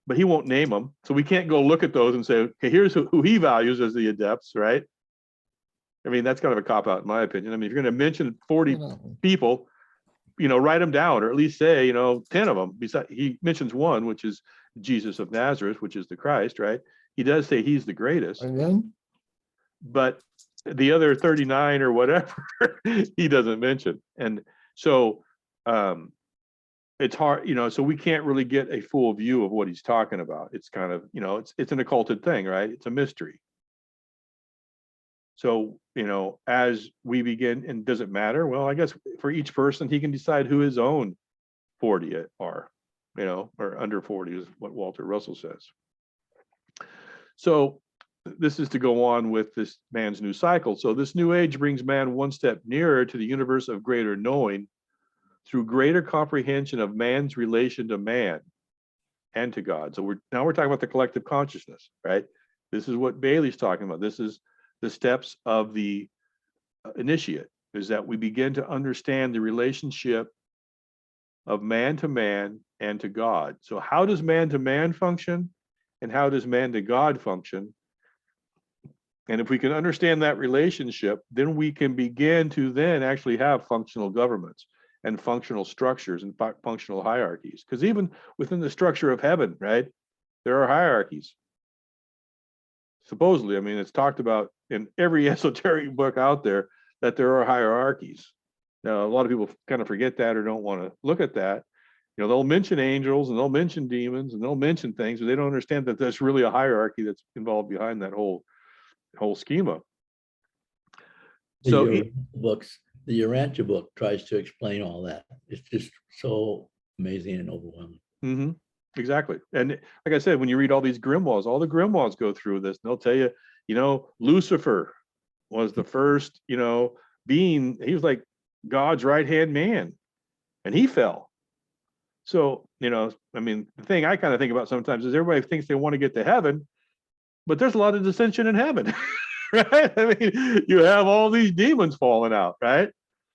but he won't name them. So we can't go look at those and say, okay, here's who he values as the adepts, right? I mean, that's kind of a cop-out in my opinion. I mean, if you're going to mention 40 people, write them down, or at least say, 10 of them. Besides, he mentions one, which is Jesus of Nazareth, which is the Christ, right? He does say he's the greatest. Again? But the other 39 or whatever, he doesn't mention. And so it's hard, so we can't really get a full view of what he's talking about. It's kind of, it's an occulted thing, right? It's a mystery. So, as we begin, and does it matter? Well, I guess for each person, he can decide who his own 40 are, or under 40 is what Walter Russell says. So this is to go on with this man's new cycle. So this new age brings man one step nearer to the universe of greater knowing through greater comprehension of man's relation to man and to God. So we're talking about the collective consciousness, right? This is what Bailey's talking about. This is the steps of the initiate, is that we begin to understand the relationship of man to man and to God. So how does man to man function, and how does man to God function? And if we can understand that relationship, then we can begin to then actually have functional governments and functional structures and functional hierarchies. Because even within the structure of heaven, right, there are hierarchies. Supposedly, I mean, it's talked about in every esoteric book out there that there are hierarchies. Now, a lot of people kind of forget that or don't want to look at that. They'll mention angels and they'll mention demons and they'll mention things, but they don't understand that there's really a hierarchy that's involved behind that whole schema. So The Urantia book tries to explain all that. It's just so amazing and overwhelming. mhm, exactly. And like I said, when you read all these grimoires, all the grimoires go through this, and they'll tell you, Lucifer was the first, being. He was like God's right-hand man, and he fell. So, I mean, the thing I kind of think about sometimes is everybody thinks they want to get to heaven, but there's a lot of dissension in heaven, right? I mean, you have all these demons falling out, right?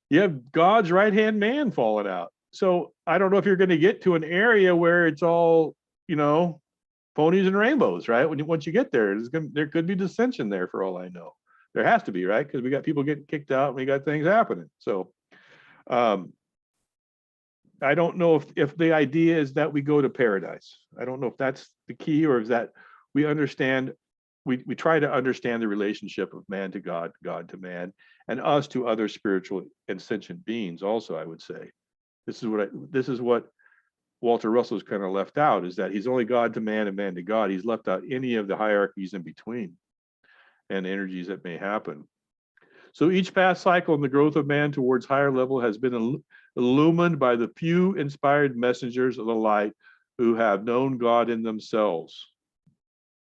You have God's right-hand man falling out. So I don't know if you're going to get to an area where it's all, ponies and rainbows, right? Once you get there, there could be dissension there for all I know. There has to be, right? Because we got people getting kicked out and we got things happening. So I don't know if the idea is that we go to paradise. I don't know if that's the key, or is that we understand, we try to understand the relationship of man to God, God to man, and us to other spiritual and sentient beings also, I would say. This is what Walter Russell's kind of left out, is that he's only God to man and man to God. He's left out any of the hierarchies in between and energies that may happen. So each past cycle in the growth of man towards higher level has been illumined by the few inspired messengers of the light who have known God in themselves.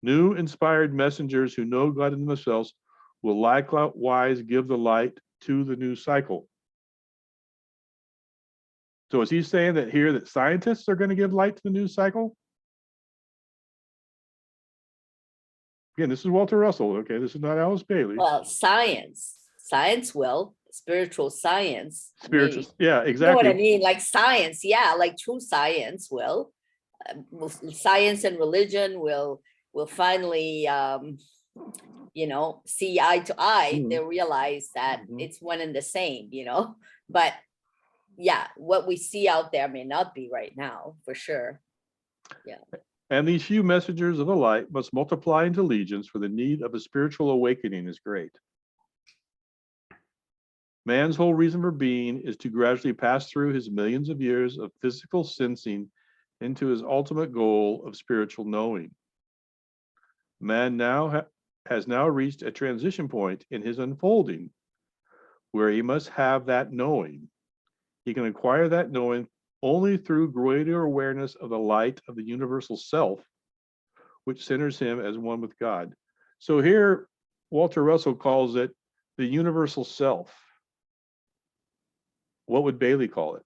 New inspired messengers who know God in themselves will likewise give the light to the new cycle. So is he saying that here that scientists are going to give light to the new cycle? Again, this is Walter Russell, okay? This is not Alice Bailey. Well, science will, spiritual science. Spiritual, yeah, You know exactly. what I mean? Like science, yeah, like true science will. Science and religion will finally, see eye to eye. They'll realize that it's one and the same, But yeah, what we see out there may not be right now, for sure. Yeah. And these few messengers of the light must multiply into legions, for the need of a spiritual awakening is great. Man's whole reason for being is to gradually pass through his millions of years of physical sensing into his ultimate goal of spiritual knowing. Man has now reached a transition point in his unfolding where he must have that knowing. He can acquire that knowing only through greater awareness of the light of the universal self, which centers him as one with God. So here, Walter Russell calls it the universal self. What would Bailey call it?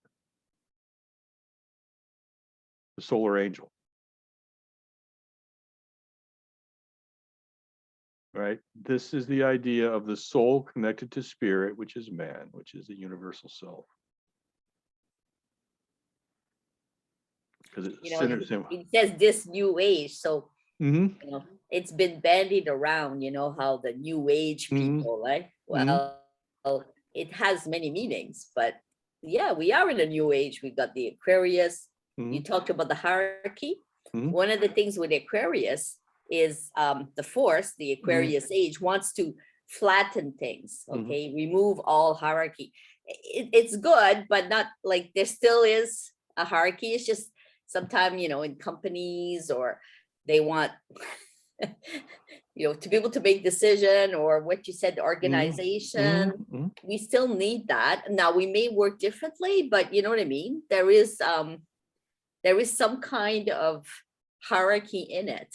The solar angel. Right? This is the idea of the soul connected to spirit, which is man, which is the universal self. Because it centers him. It says this new age, so it's been bandied around, how the new age people, right? Well, it has many meanings, but yeah, we are in a new age. We got the Aquarius. You talked about the hierarchy. One of the things with Aquarius is the force, the Aquarius age, wants to flatten things, okay? Remove all hierarchy. It's good, but not like there still is a hierarchy. It's just sometimes, in companies, or they want to be able to make decision, or what you said, the organization. We still need that. Now we may work differently, but you know what I mean? There is some kind of hierarchy in it.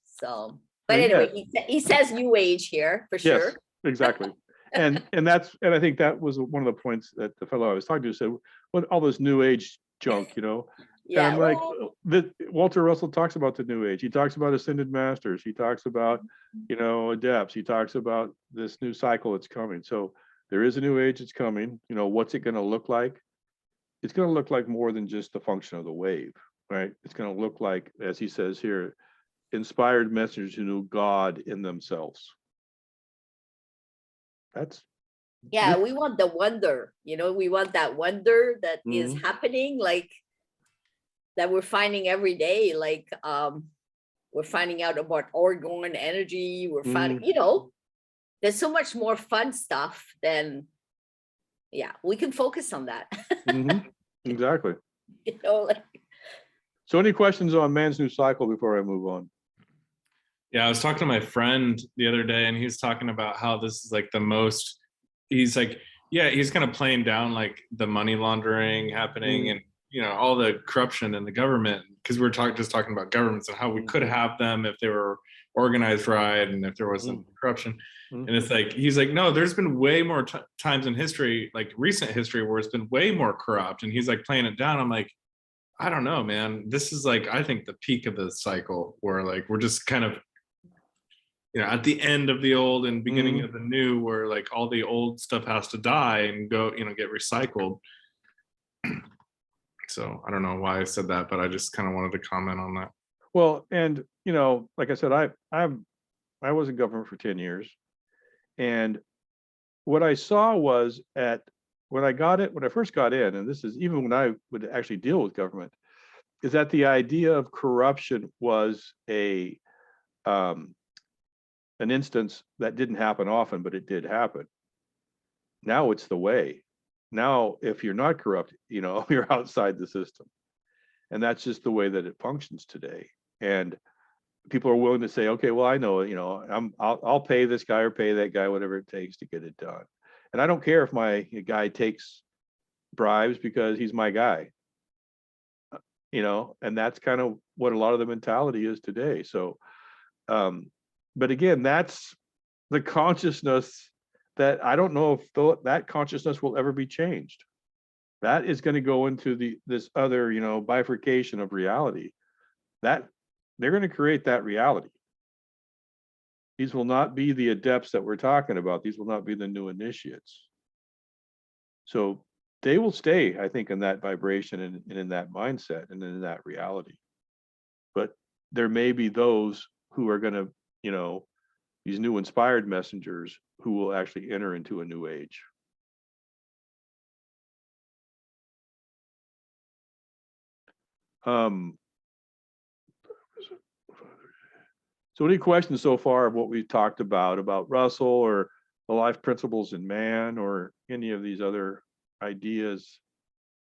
So, but anyway, he says new age here for sure. Yes, exactly. and I think that was one of the points that the fellow I was talking to said, what all this new age junk, Yeah, and I'm like, Walter Russell talks about the new age. He talks about ascended masters. He talks about, adepts. He talks about this new cycle that's coming. So there is a new age that's coming. What's it going to look like? It's going to look like more than just the function of the wave, right? It's going to look like, as he says here, inspired messengers who knew God in themselves. We want the wonder, we want that wonder that is happening, like that we're finding every day, like we're finding out about orgone energy, we're finding, there's so much more fun stuff than, we can focus on that. Exactly. So any questions on man's new cycle before I move on? Yeah, I was talking to my friend the other day, and he was talking about how this is like the most. He's like, yeah, he's kind of playing down like the money laundering happening, and all the corruption in the government, because we were just talking about governments and how we could have them if they were organized right and if there wasn't corruption. And it's like, he's like, no, there's been way more times in history, like recent history, where it's been way more corrupt. And he's like playing it down. I'm like, I don't know, man. This is like, I think the peak of the cycle, where like we're just kind of, at the end of the old and beginning of the new, where like all the old stuff has to die and go, get recycled. So I don't know why I said that, but I just kind of wanted to comment on that. Well, and like I said, I was in government for 10 years, and what I saw was when I first got in, and this is even when I would actually deal with government, is that the idea of corruption was an instance that didn't happen often, but it did happen. Now it's the way. Now, if you're not corrupt, you're outside the system. And that's just the way that it functions today. And people are willing to say, okay, well, I know, I'll pay this guy or pay that guy, whatever it takes to get it done. And I don't care if my guy takes bribes, because he's my guy. And that's kind of what a lot of the mentality is today. So, but again, that's the consciousness that I don't know if that consciousness will ever be changed. That is going to go into this other, bifurcation of reality. That they're going to create that reality. These will not be the adepts that we're talking about. These will not be the new initiates. So they will stay, I think, in that vibration and in that mindset and in that reality. But there may be those who are going to, these new inspired messengers who will actually enter into a new age. So any questions so far of what we've talked about Russell or the life principles in man or any of these other ideas?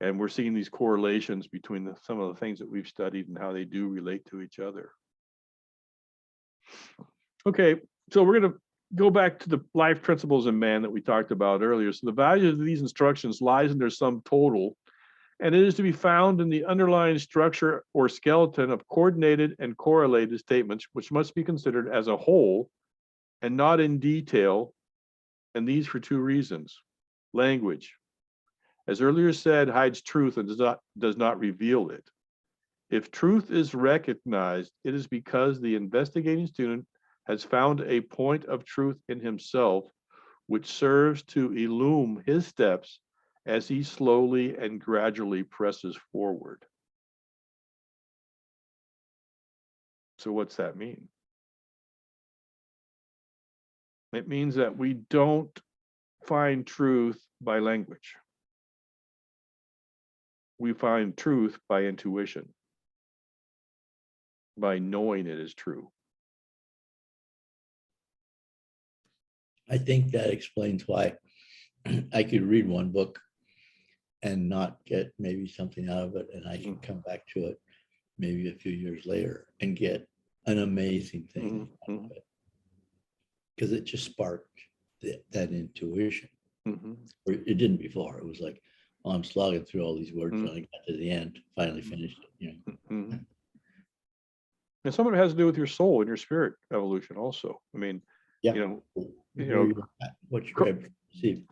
And we're seeing these correlations between some of the things that we've studied and how they do relate to each other. Okay, so we're going to go back to the life principles in man that we talked about earlier. So the value of these instructions lies in their sum total, and it is to be found in the underlying structure or skeleton of coordinated and correlated statements, which must be considered as a whole and not in detail, and these for two reasons. Language, as earlier said, hides truth and does not reveal it. If truth is recognized, it is because the investigating student has found a point of truth in himself, which serves to illumine his steps as he slowly and gradually presses forward. So what's that mean? It means that we don't find truth by language. We find truth by intuition, by knowing it is true. I think that explains why I could read one book and not get maybe something out of it, and I can come back to it maybe a few years later and get an amazing thing out of it, because it just sparked that intuition. It didn't before. It was like, well, I'm slogging through all these words and I got to the end, finally finished it. And some of it has to do with your soul and your spirit evolution also. I mean, what you perceive.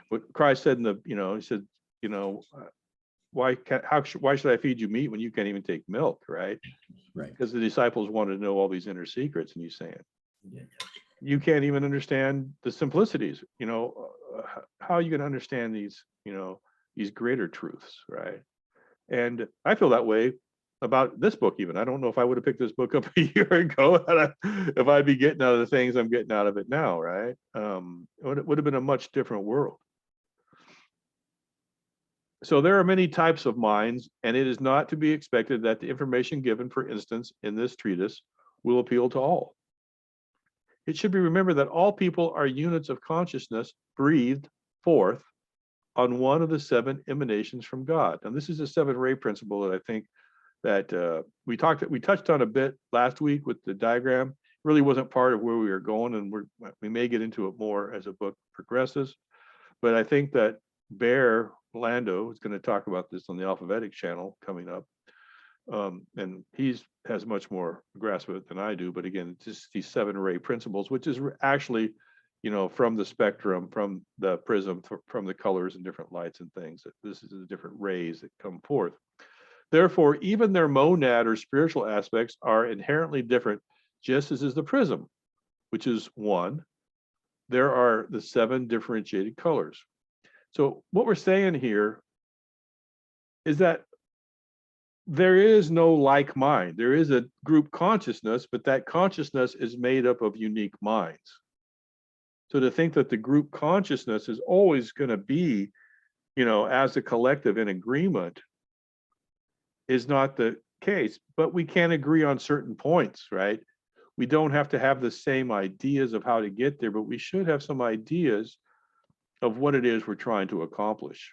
What Christ said he said, why should I feed you meat when you can't even take milk, right? Right. Because the disciples wanted to know all these inner secrets, and he's saying, Yeah. you can't even understand the simplicities. How are you going to understand these, these greater truths, right? And I feel that way about this book even. I don't know if I would have picked this book up a year ago if I'd be getting out of the things I'm getting out of it now, right? It would have been a much different world. So there are many types of minds, and it is not to be expected that the information given, for instance, in this treatise will appeal to all. It should be remembered that all people are units of consciousness breathed forth on one of the seven emanations from God. And this is a seven ray principle that I think that we touched on a bit last week with the diagram. really wasn't part of where we were going, and we may get into it more as the book progresses. But I think that Bear Lando is going to talk about this on the Alphabetic channel coming up. And he's has much more grasp of it than I do. But again, it's just these 7 ray principles, which is actually, you know, from the spectrum, from the prism, from the colors and different lights and things. That this is the different rays that come forth. Therefore, even their monad or spiritual aspects are inherently different, just as is the prism, which is 1. There are the 7 differentiated colors. So what we're saying here is that there is no like mind. There is a group consciousness, but that consciousness is made up of unique minds. So to think that the group consciousness is always going to be, you know, as a collective in agreement is not the case, but we can agree on certain points, right? We don't have to have the same ideas of how to get there, but we should have some ideas of what it is we're trying to accomplish.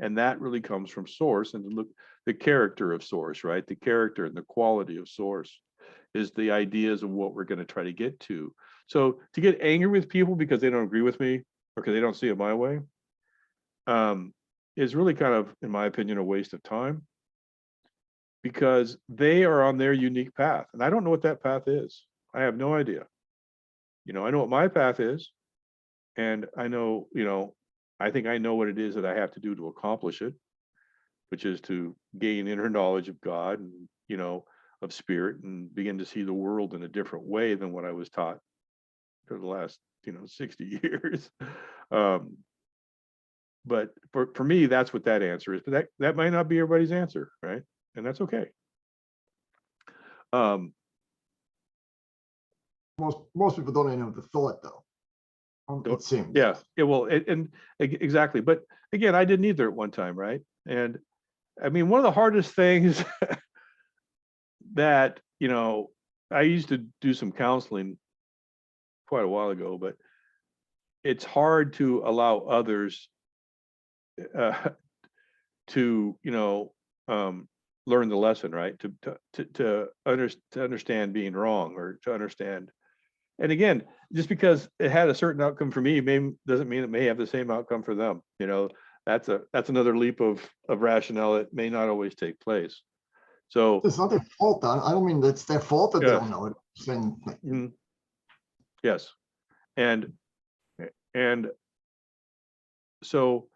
And that really comes from source, and look, the character of source, right? The character and the quality of source is the ideas of what we're going to try to get to. So to get angry with people because they don't agree with me or because they don't see it my way is really kind of, in my opinion, a waste of time, because they are on their unique path. And I don't know what that path is. I have no idea. You know, I know what my path is. And I know, you know, I think I know what it is that I have to do to accomplish it, which is to gain inner knowledge of God and, you know, of spirit, and begin to see the world in a different way than what I was taught for the last, you know, 60 years. But for me, that's what that answer is. But that might not be everybody's answer, right? And that's okay. Most people don't even have the thought, though. It seems. Yeah, well, and exactly. But again, I didn't either at one time, right? And I mean, one of the hardest things that, you know, I used to do some counseling quite a while ago, but it's hard to allow others to, you know, learn the lesson, right? To understand being wrong, or to understand. And again, just because it had a certain outcome for me, doesn't mean it may have the same outcome for them. You know, that's another leap of rationale that may not always take place. So It's not their fault. I don't mean it's their fault that they don't know it. Yes, and so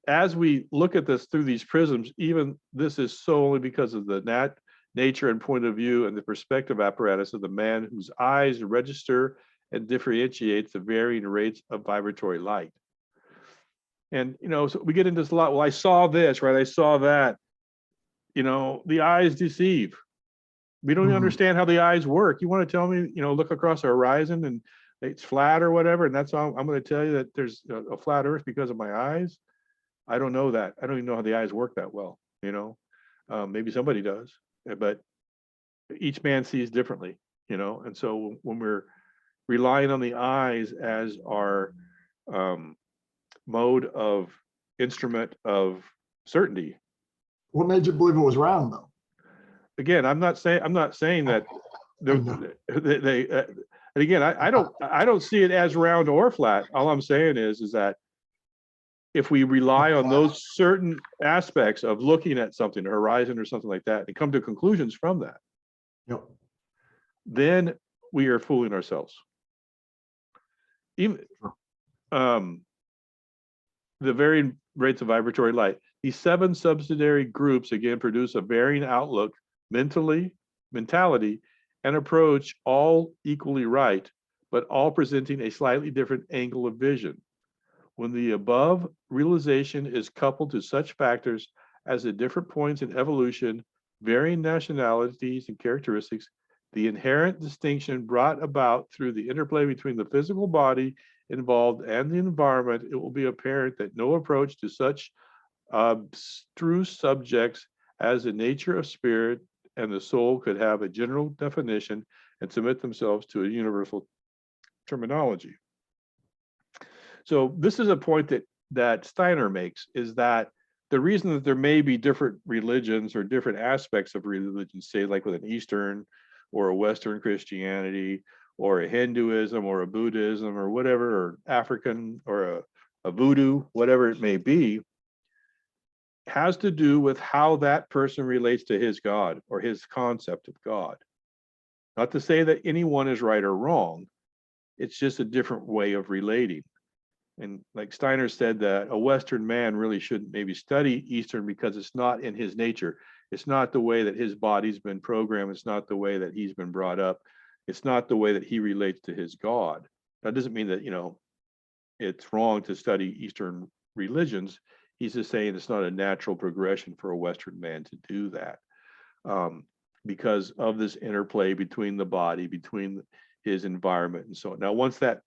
as we look at this through these prisms, even this is solely because of the nature and point of view and the perspective apparatus of the man whose eyes register and differentiates the varying rates of vibratory light. And, you know, so we get into this a lot. Well, I saw this, right? I saw that. You know, the eyes deceive. We don't even understand how the eyes work. You want to tell me, you know, look across a horizon and it's flat or whatever, and that's all I'm going to tell you, that there's a flat earth because of my eyes? I don't know that. I don't even know how the eyes work that well, you know. Maybe somebody does, but each man sees differently, you know. And so when we're relying on the eyes as our mode of instrument of certainty. What made you believe it was round, though? Again, I'm not saying that they and again, I don't see it as round or flat. All I'm saying is that if we rely on those certain aspects of looking at something, a horizon or something like that, and come to conclusions from that, Yep. then we are fooling ourselves. Even the varying rates of vibratory light. These 7 subsidiary groups again produce a varying outlook, mentality, and approach, all equally right, but all presenting a slightly different angle of vision. When the above realization is coupled to such factors as the different points in evolution, varying nationalities and characteristics, the inherent distinction brought about through the interplay between the physical body involved and the environment, it will be apparent that no approach to such abstruse subjects as the nature of spirit and the soul could have a general definition and submit themselves to a universal terminology. So this is a point that Steiner makes, is that the reason that there may be different religions or different aspects of religion, say like with an Eastern or a Western Christianity or a Hinduism or a Buddhism or whatever, or African or a voodoo, whatever it may be, has to do with how that person relates to his God or his concept of God. Not to say that anyone is right or wrong, it's just a different way of relating. And like Steiner said, that a Western man really shouldn't maybe study Eastern because it's not in his nature. It's not the way that his body's been programmed. It's not the way that he's been brought up. It's not the way that he relates to his God. That doesn't mean that, it's wrong to study Eastern religions. He's just saying it's not a natural progression for a Western man to do that, because of this interplay between the body, between his environment and so on. Now, once that,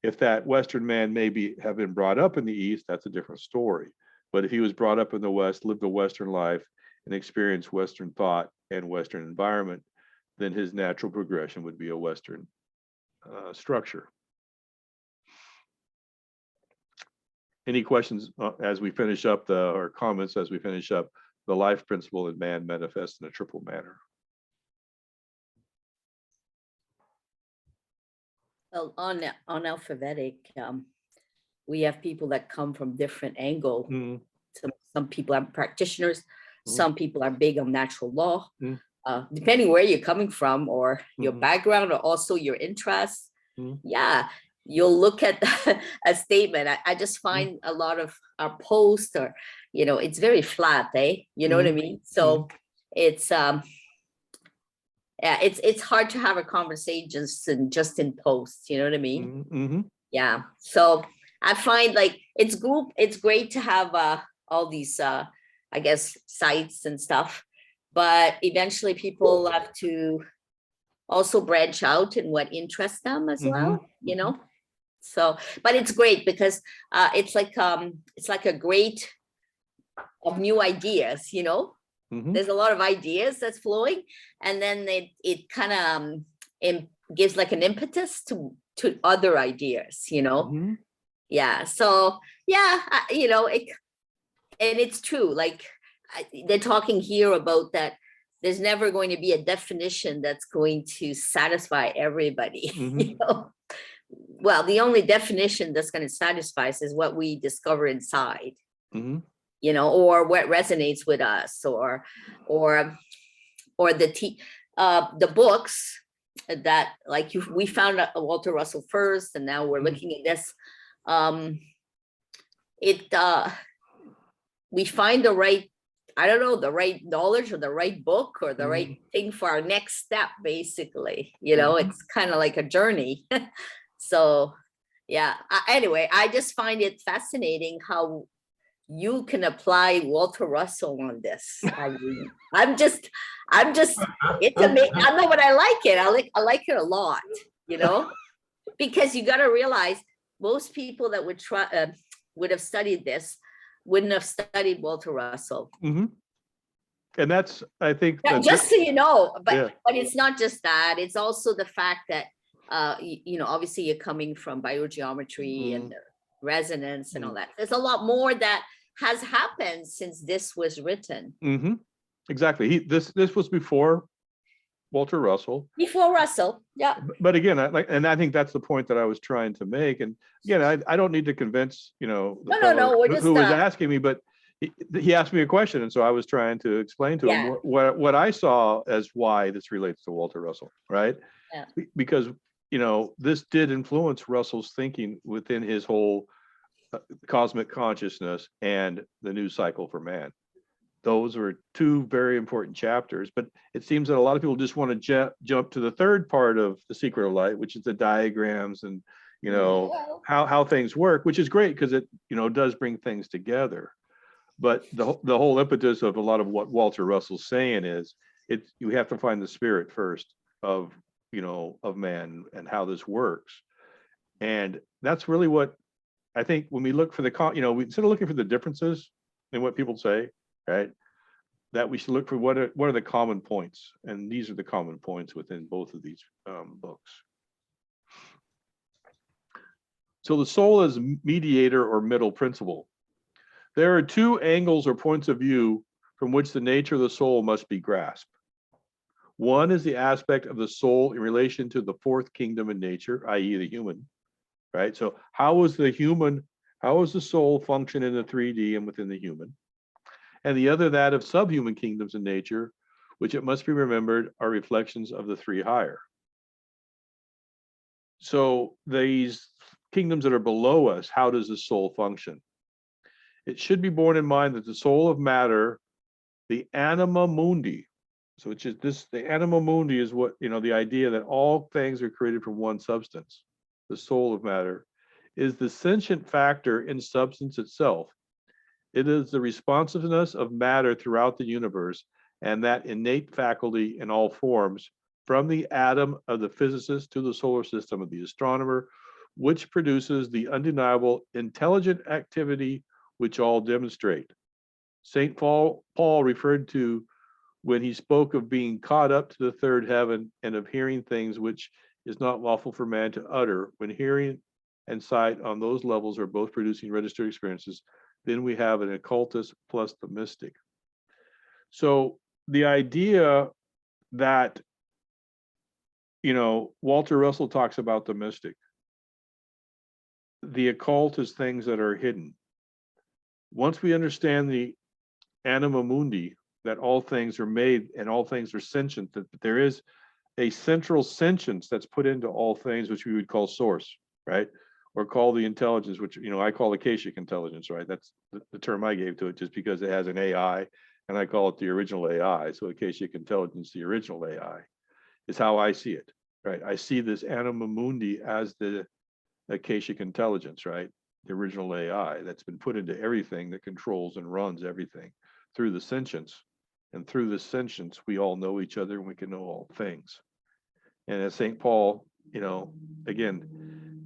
if that Western man maybe have been brought up in the East, that's a different story. But if he was brought up in the West, lived a Western life, and experienced Western thought and Western environment, then his natural progression would be a Western structure. Any questions as we finish up or comments as we finish up the life principle in man manifests in a triple manner? Well, on alphabetic, we have people that come from different angle. Mm, Some people are practitioners, Mhm. some people are big on natural law. Mm. Depending where you're coming from or your Mhm. background or also your interests. Mhm. Yeah, you'll look at a statement. I just find a lot of our posts or, it's very flat, eh? You know what I mean? So it's yeah, it's hard to have a conversation just in posts, you know what I mean? Mhm. Yeah. So I find like it's great to have all these I guess sites and stuff, but eventually people have to also branch out in what interests them as well, So, but it's great because it's like a great of new ideas, Mhm. There's a lot of ideas that's flowing, and then it kind of gives like an impetus to other ideas, Mhm. Yeah. So yeah, and it's true. Like they're talking here about that. There's never going to be a definition that's going to satisfy everybody. Mhm. Well, the only definition that's going to satisfy us is what we discover inside. Mhm. Or what resonates with us, or the books that like we found Walter Russell first, and now we're looking at this. We find the right, I don't know, the right knowledge or the right book or the right thing for our next step, basically. It's kind of like a journey. So yeah. Anyway, I just find it fascinating how you can apply Walter Russell on this. I mean, it's amazing. I know, but I like it. I like it a lot, because you got to realize most people that would have studied this wouldn't have studied Walter Russell. Mhm. And that's, I think, Just so you know, but Yeah. but it's not just that. It's also the fact that obviously you're coming from biogeometry and resonance and all that. There's a lot more that has happened since this was written. Exactly. This was before Walter Russell. Before Russell, yeah. But again, I think that's the point that I was trying to make. And again, I don't need to convince, the No, fellow we're just, who was asking me, but he asked me a question, and so I was trying to explain to him what I saw as why this relates to Walter Russell, right? Yeah. Because this did influence Russell's thinking within his whole cosmic consciousness and the new cycle for man. Those are two very important chapters, but it seems that a lot of people just want to jump to the third part of The Secret of Light, which is the diagrams and how things work, which is great because it does bring things together. But the whole impetus of a lot of what Walter Russell's saying is you have to find the spirit first of man and how this works. And that's really what I think when we look for we instead of looking for the differences in what people say, right, that we should look for what are the common points, and these are the common points within both of these books. So the soul is mediator or middle principle. There are two angles or points of view from which the nature of the soul must be grasped. One is the aspect of the soul in relation to the fourth kingdom in nature, i.e. the human, right? So how is the soul function in the 3D and within the human? And the other, that of subhuman kingdoms in nature, which it must be remembered are reflections of the three higher. So these kingdoms that are below us, how does the soul function? It should be borne in mind that the soul of matter, the anima mundi, so which is this, the anima mundi is what, the idea that all things are created from one substance, the soul of matter, is the sentient factor in substance itself. It is the responsiveness of matter throughout the universe and that innate faculty in all forms, from the atom of the physicist to the solar system of the astronomer, which produces the undeniable intelligent activity which all demonstrate. St. Paul referred to when he spoke of being caught up to the third heaven and of hearing things which is not lawful for man to utter. When hearing and sight on those levels are both producing registered experiences, then we have an occultist plus the mystic. So the idea that, Walter Russell talks about the mystic. The occult is things that are hidden. Once we understand the anima mundi, that all things are made and all things are sentient, that there is a central sentience that's put into all things, which we would call source, right? Or call the intelligence, which, I call Akashic intelligence, right? That's the term I gave to it, just because it has an AI, and I call it the original AI. So Akashic intelligence, the original AI, is how I see it, right? I see this anima mundi as the Akashic intelligence, right? The original AI that's been put into everything that controls and runs everything through the sentience. And through the sentience, we all know each other and we can know all things. And as St. Paul, again,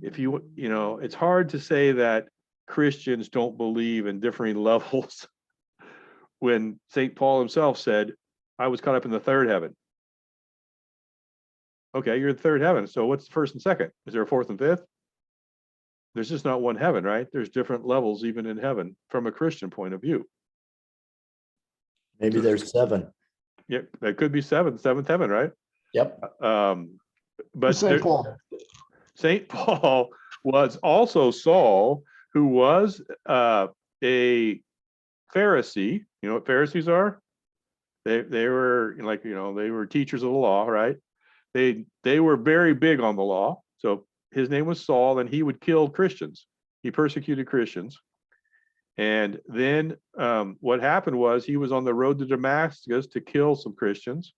it's hard to say that Christians don't believe in differing levels when St. Paul himself said, I was caught up in the third heaven. Okay, you're in the third heaven. So what's the first and second? Is there a fourth and fifth? There's just not one heaven, right? There's different levels even in heaven from a Christian point of view. Maybe there's 7. Yep, that could be seventh heaven, right? Yep. But St. Paul. St. Paul was also Saul, who was a Pharisee. You know what Pharisees are? They were they were teachers of the law, right? They were very big on the law. So his name was Saul, and he would kill Christians. He persecuted Christians. And then what happened was he was on the road to Damascus to kill some Christians,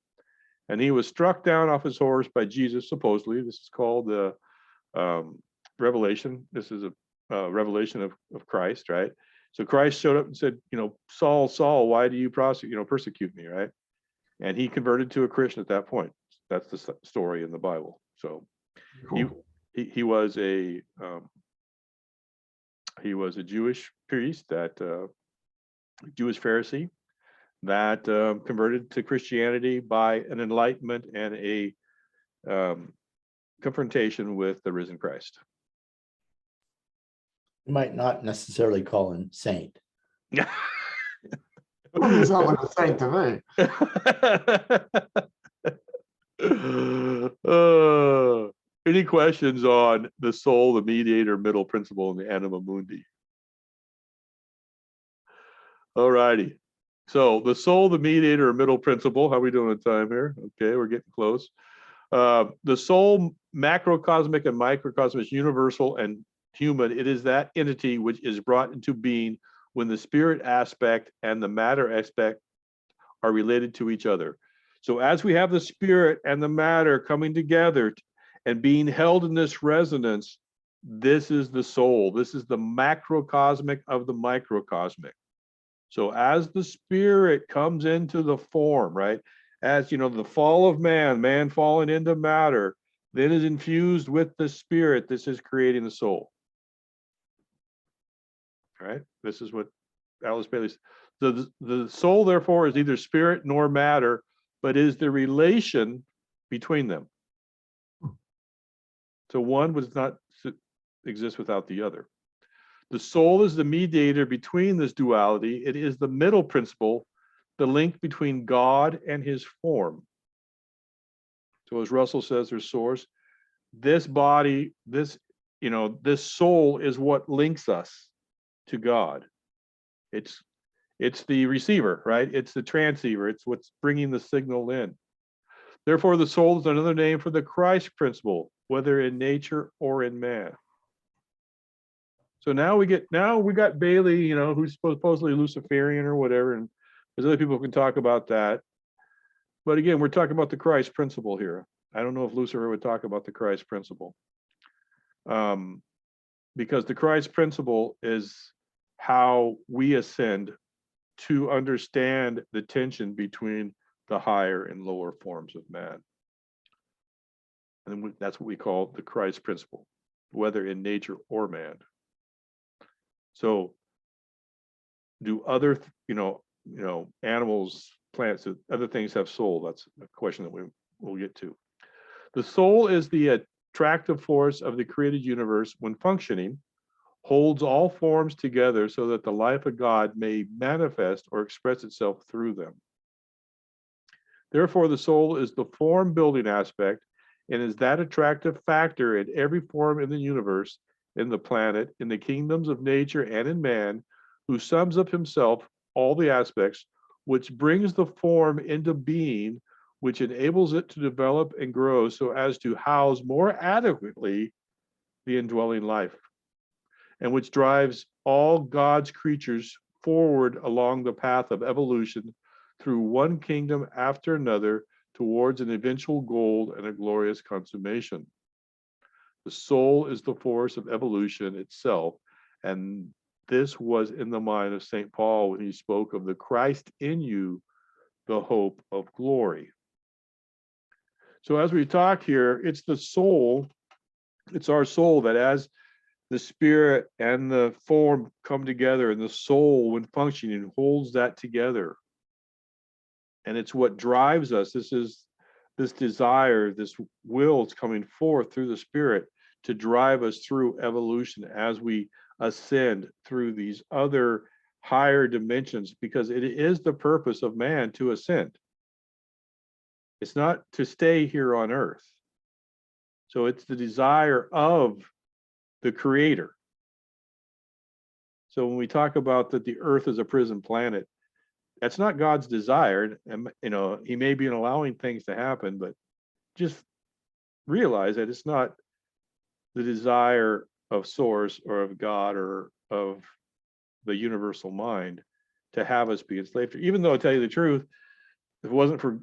and he was struck down off his horse by Jesus, supposedly. This is called the revelation. This is a revelation of Christ, right? So Christ showed up and said, Saul, Saul, why do you persecute me, right? And he converted to a Christian at that point. That's the story in the Bible. So Cool. he was a Jewish priest, that Jewish Pharisee that converted to Christianity by an enlightenment and a confrontation with the risen Christ. You might not necessarily call him saint. Well, he's not like a saint to me. Any questions on the soul, the mediator, middle principle, and the anima mundi? All righty. So the soul, the mediator, or middle principle. How are we doing on time here? Okay, we're getting close. The soul, macrocosmic and microcosmic, universal and human. It is that entity which is brought into being when the spirit aspect and the matter aspect are related to each other. So as we have the spirit and the matter coming together and being held in this resonance, this is the soul. This is the macrocosmic of the microcosmic. So as the spirit comes into the form, right? As the fall of man falling into matter, then is infused with the spirit. This is creating the soul. All right? This is what Alice Bailey said. The soul, therefore, is neither spirit nor matter, but is the relation between them. So one does not exist without the other. The soul is the mediator between this duality. It is the middle principle, the link between God and his form. So as Russell says, there's source. This body, this soul is what links us to God. It's the receiver, right? It's the transceiver. It's what's bringing the signal in. Therefore, the soul is another name for the Christ principle, whether in nature or in man. So now we got Bailey, who's supposedly Luciferian or whatever, and there's other people who can talk about that. But again, we're talking about the Christ principle here. I don't know if Lucifer would talk about the Christ principle, because the Christ principle is how we ascend to understand the tension between the higher and lower forms of man. And that's what we call the Christ principle, whether in nature or man. So do other, animals, plants, other things have soul? That's a question that we'll get to. The soul is the attractive force of the created universe when functioning, holds all forms together so that the life of God may manifest or express itself through them. Therefore, the soul is the form building aspect and is that attractive factor in every form in the universe, in the planet, in the kingdoms of nature, and in man, who sums up himself all the aspects, which brings the form into being, which enables it to develop and grow so as to house more adequately the indwelling life, and which drives all God's creatures forward along the path of evolution through one kingdom after another towards an eventual goal and a glorious consummation. The soul is the force of evolution itself, and this was in the mind of St. Paul when he spoke of the Christ in you, the hope of glory. So as we talk here, it's the soul, it's our soul that as the spirit and the form come together, and the soul, when functioning, holds that together. And it's what drives us. This is this desire, this will is coming forth through the spirit to drive us through evolution as we ascend through these other higher dimensions, because it is the purpose of man to ascend. It's not to stay here on earth. So it's the desire of the creator. So when we talk about that the earth is a prison planet, that's not God's desire. And he may be allowing things to happen, but just realize that it's not the desire of source or of God or of the universal mind to have us be enslaved. Even though, I tell you the truth, if it wasn't for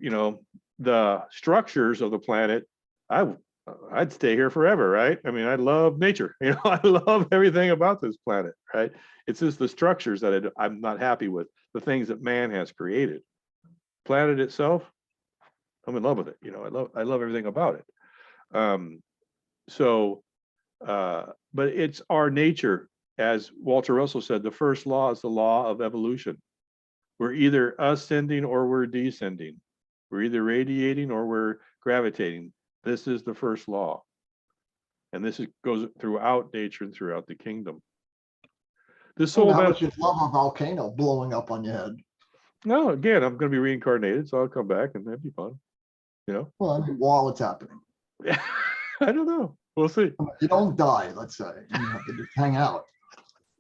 the structures of the planet, I'd stay here forever, right? I mean, I love nature. I love everything about this planet, right? It's just the structures that I'm not happy with, the things that man has created. Planet itself, I'm in love with it. I love everything about it. But it's our nature, as Walter Russell said, the first law is the law of evolution. We're either ascending or we're descending. We're either radiating or we're gravitating. This is the first law. And this goes throughout nature and throughout the kingdom. This soul. How much you love a volcano blowing up on your head? No, again, I'm going to be reincarnated, so I'll come back and that'd be fun. Well, I mean, while it's happening. I don't know. We'll see. You don't die, let's say. You have to just hang out.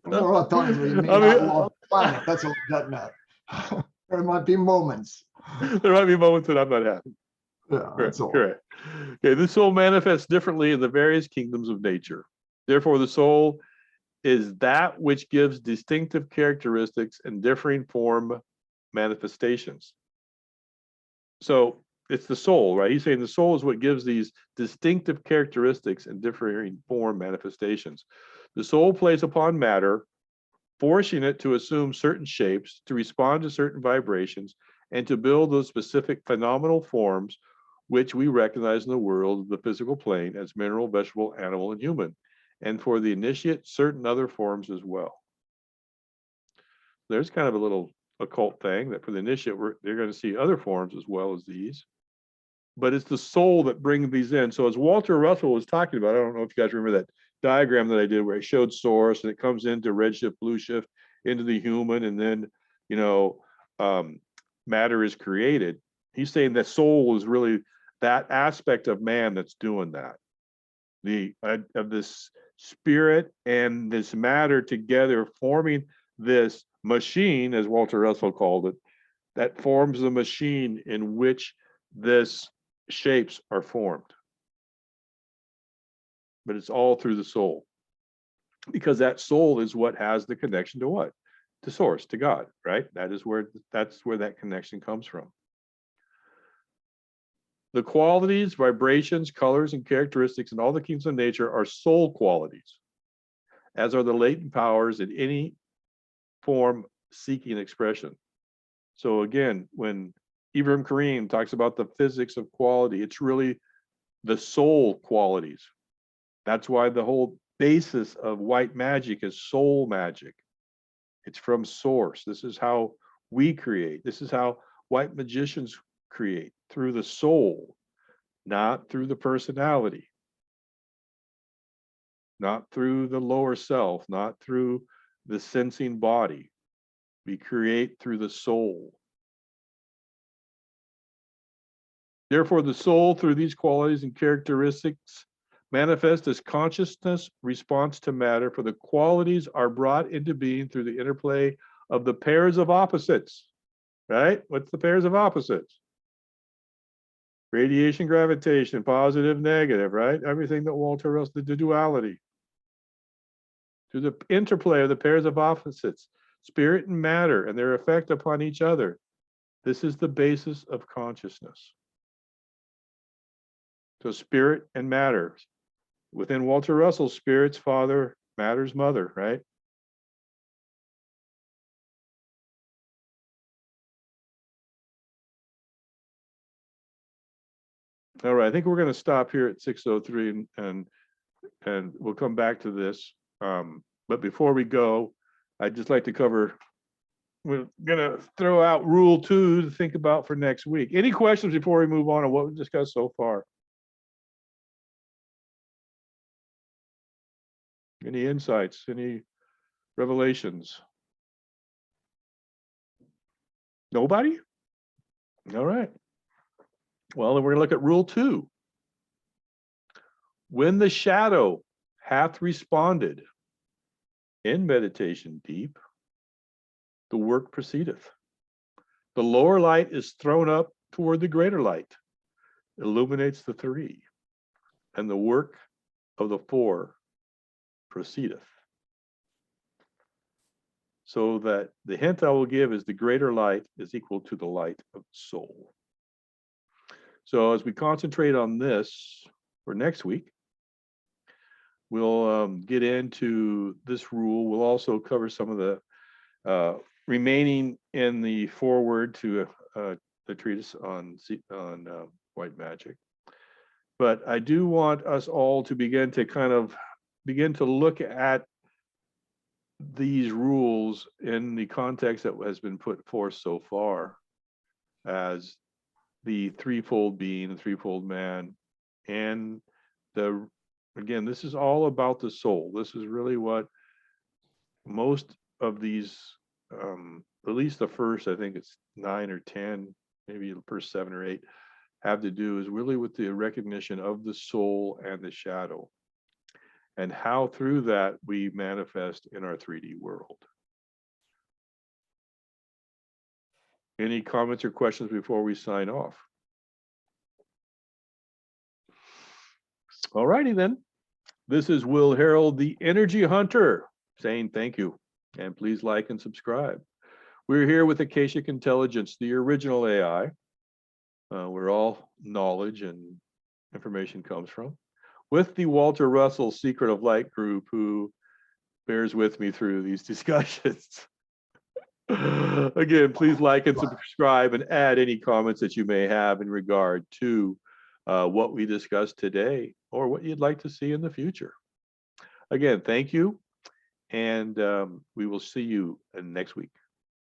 There are times where you may not love the planet. That's what I'm getting at. There might be moments. There might be moments that I'm not happy. Yeah, that's all. Correct. Okay, the soul manifests differently in the various kingdoms of nature. Therefore, the soul is that which gives distinctive characteristics and differing form manifestations. So it's the soul, right? He's saying the soul is what gives these distinctive characteristics and differing form manifestations. The soul plays upon matter, forcing it to assume certain shapes, to respond to certain vibrations, and to build those specific phenomenal forms which we recognize in the world of the physical plane as mineral, vegetable, animal, and human, and for the initiate, certain other forms as well. There's kind of a little occult thing that for the initiate, they're going to see other forms as well as these. But it's the soul that brings these in. So as Walter Russell was talking about, I don't know if you guys remember that diagram that I did where it showed source and it comes into redshift, blue shift, into the human, and then, matter is created. He's saying that soul is really that aspect of man that's doing that. The of this spirit and this matter together forming this machine, as Walter Russell called it, that forms the machine in which this shapes are formed. But it's all through the soul, because that soul is what has the connection to what? To source, to God, right? That's where that connection comes from. The qualities, vibrations, colors, and characteristics in all the kingdoms of nature are soul qualities, as are the latent powers in any form seeking expression. So again, when Ibrahim Karim talks about the physics of quality, it's really the soul qualities. That's why the whole basis of white magic is soul magic. It's from source. This is how we create. This is how white magicians create, through the soul, not through the personality, not through the lower self, not through the sensing body. We create through the soul. Therefore, the soul, through these qualities and characteristics, manifest as consciousness response to matter, for the qualities are brought into being through the interplay of the pairs of opposites, right? What's the pairs of opposites? Radiation, gravitation, positive, negative, right? Everything that Walter Russell, the duality. Through the interplay of the pairs of opposites, spirit and matter, and their effect upon each other. This is the basis of consciousness. So spirit and matter. Within Walter Russell, spirit's father, matter's mother, right? All right, I think we're going to stop here at 6:03 and we'll come back to this. But before we go, I'd just like to cover, we're going to throw out rule 2 to think about for next week. Any questions before we move on to what we've discussed so far? Any insights, any revelations? Nobody? All right. Well, then we're going to look at rule 2. When the shadow hath responded in meditation deep, the work proceedeth. The lower light is thrown up toward the greater light, illuminates the 3, and the work of the 4 proceedeth. So that the hint I will give is the greater light is equal to the light of the soul. So as we concentrate on this for next week, we'll get into this rule. We'll also cover some of the remaining in the foreword to the treatise on white magic. But I do want us all to begin to look at these rules in the context that has been put forth so far as the threefold being, the threefold man, and again, this is all about the soul. This is really what most of these, at least the first, I think it's 9 or 10, maybe the first 7 or 8, have to do is really with the recognition of the soul and the shadow, and how through that we manifest in our 3D world. Any comments or questions before we sign off? All righty then. This is Will Harold, the Energy Hunter, saying thank you, and please like and subscribe. We're here with Akashic Intelligence, the original AI, where all knowledge and information comes from, with the Walter Russell Secret of Light group, who bears with me through these discussions. Again, please like and subscribe and add any comments that you may have in regard to what we discussed today or what you'd like to see in the future. Again, thank you, and we will see you next week.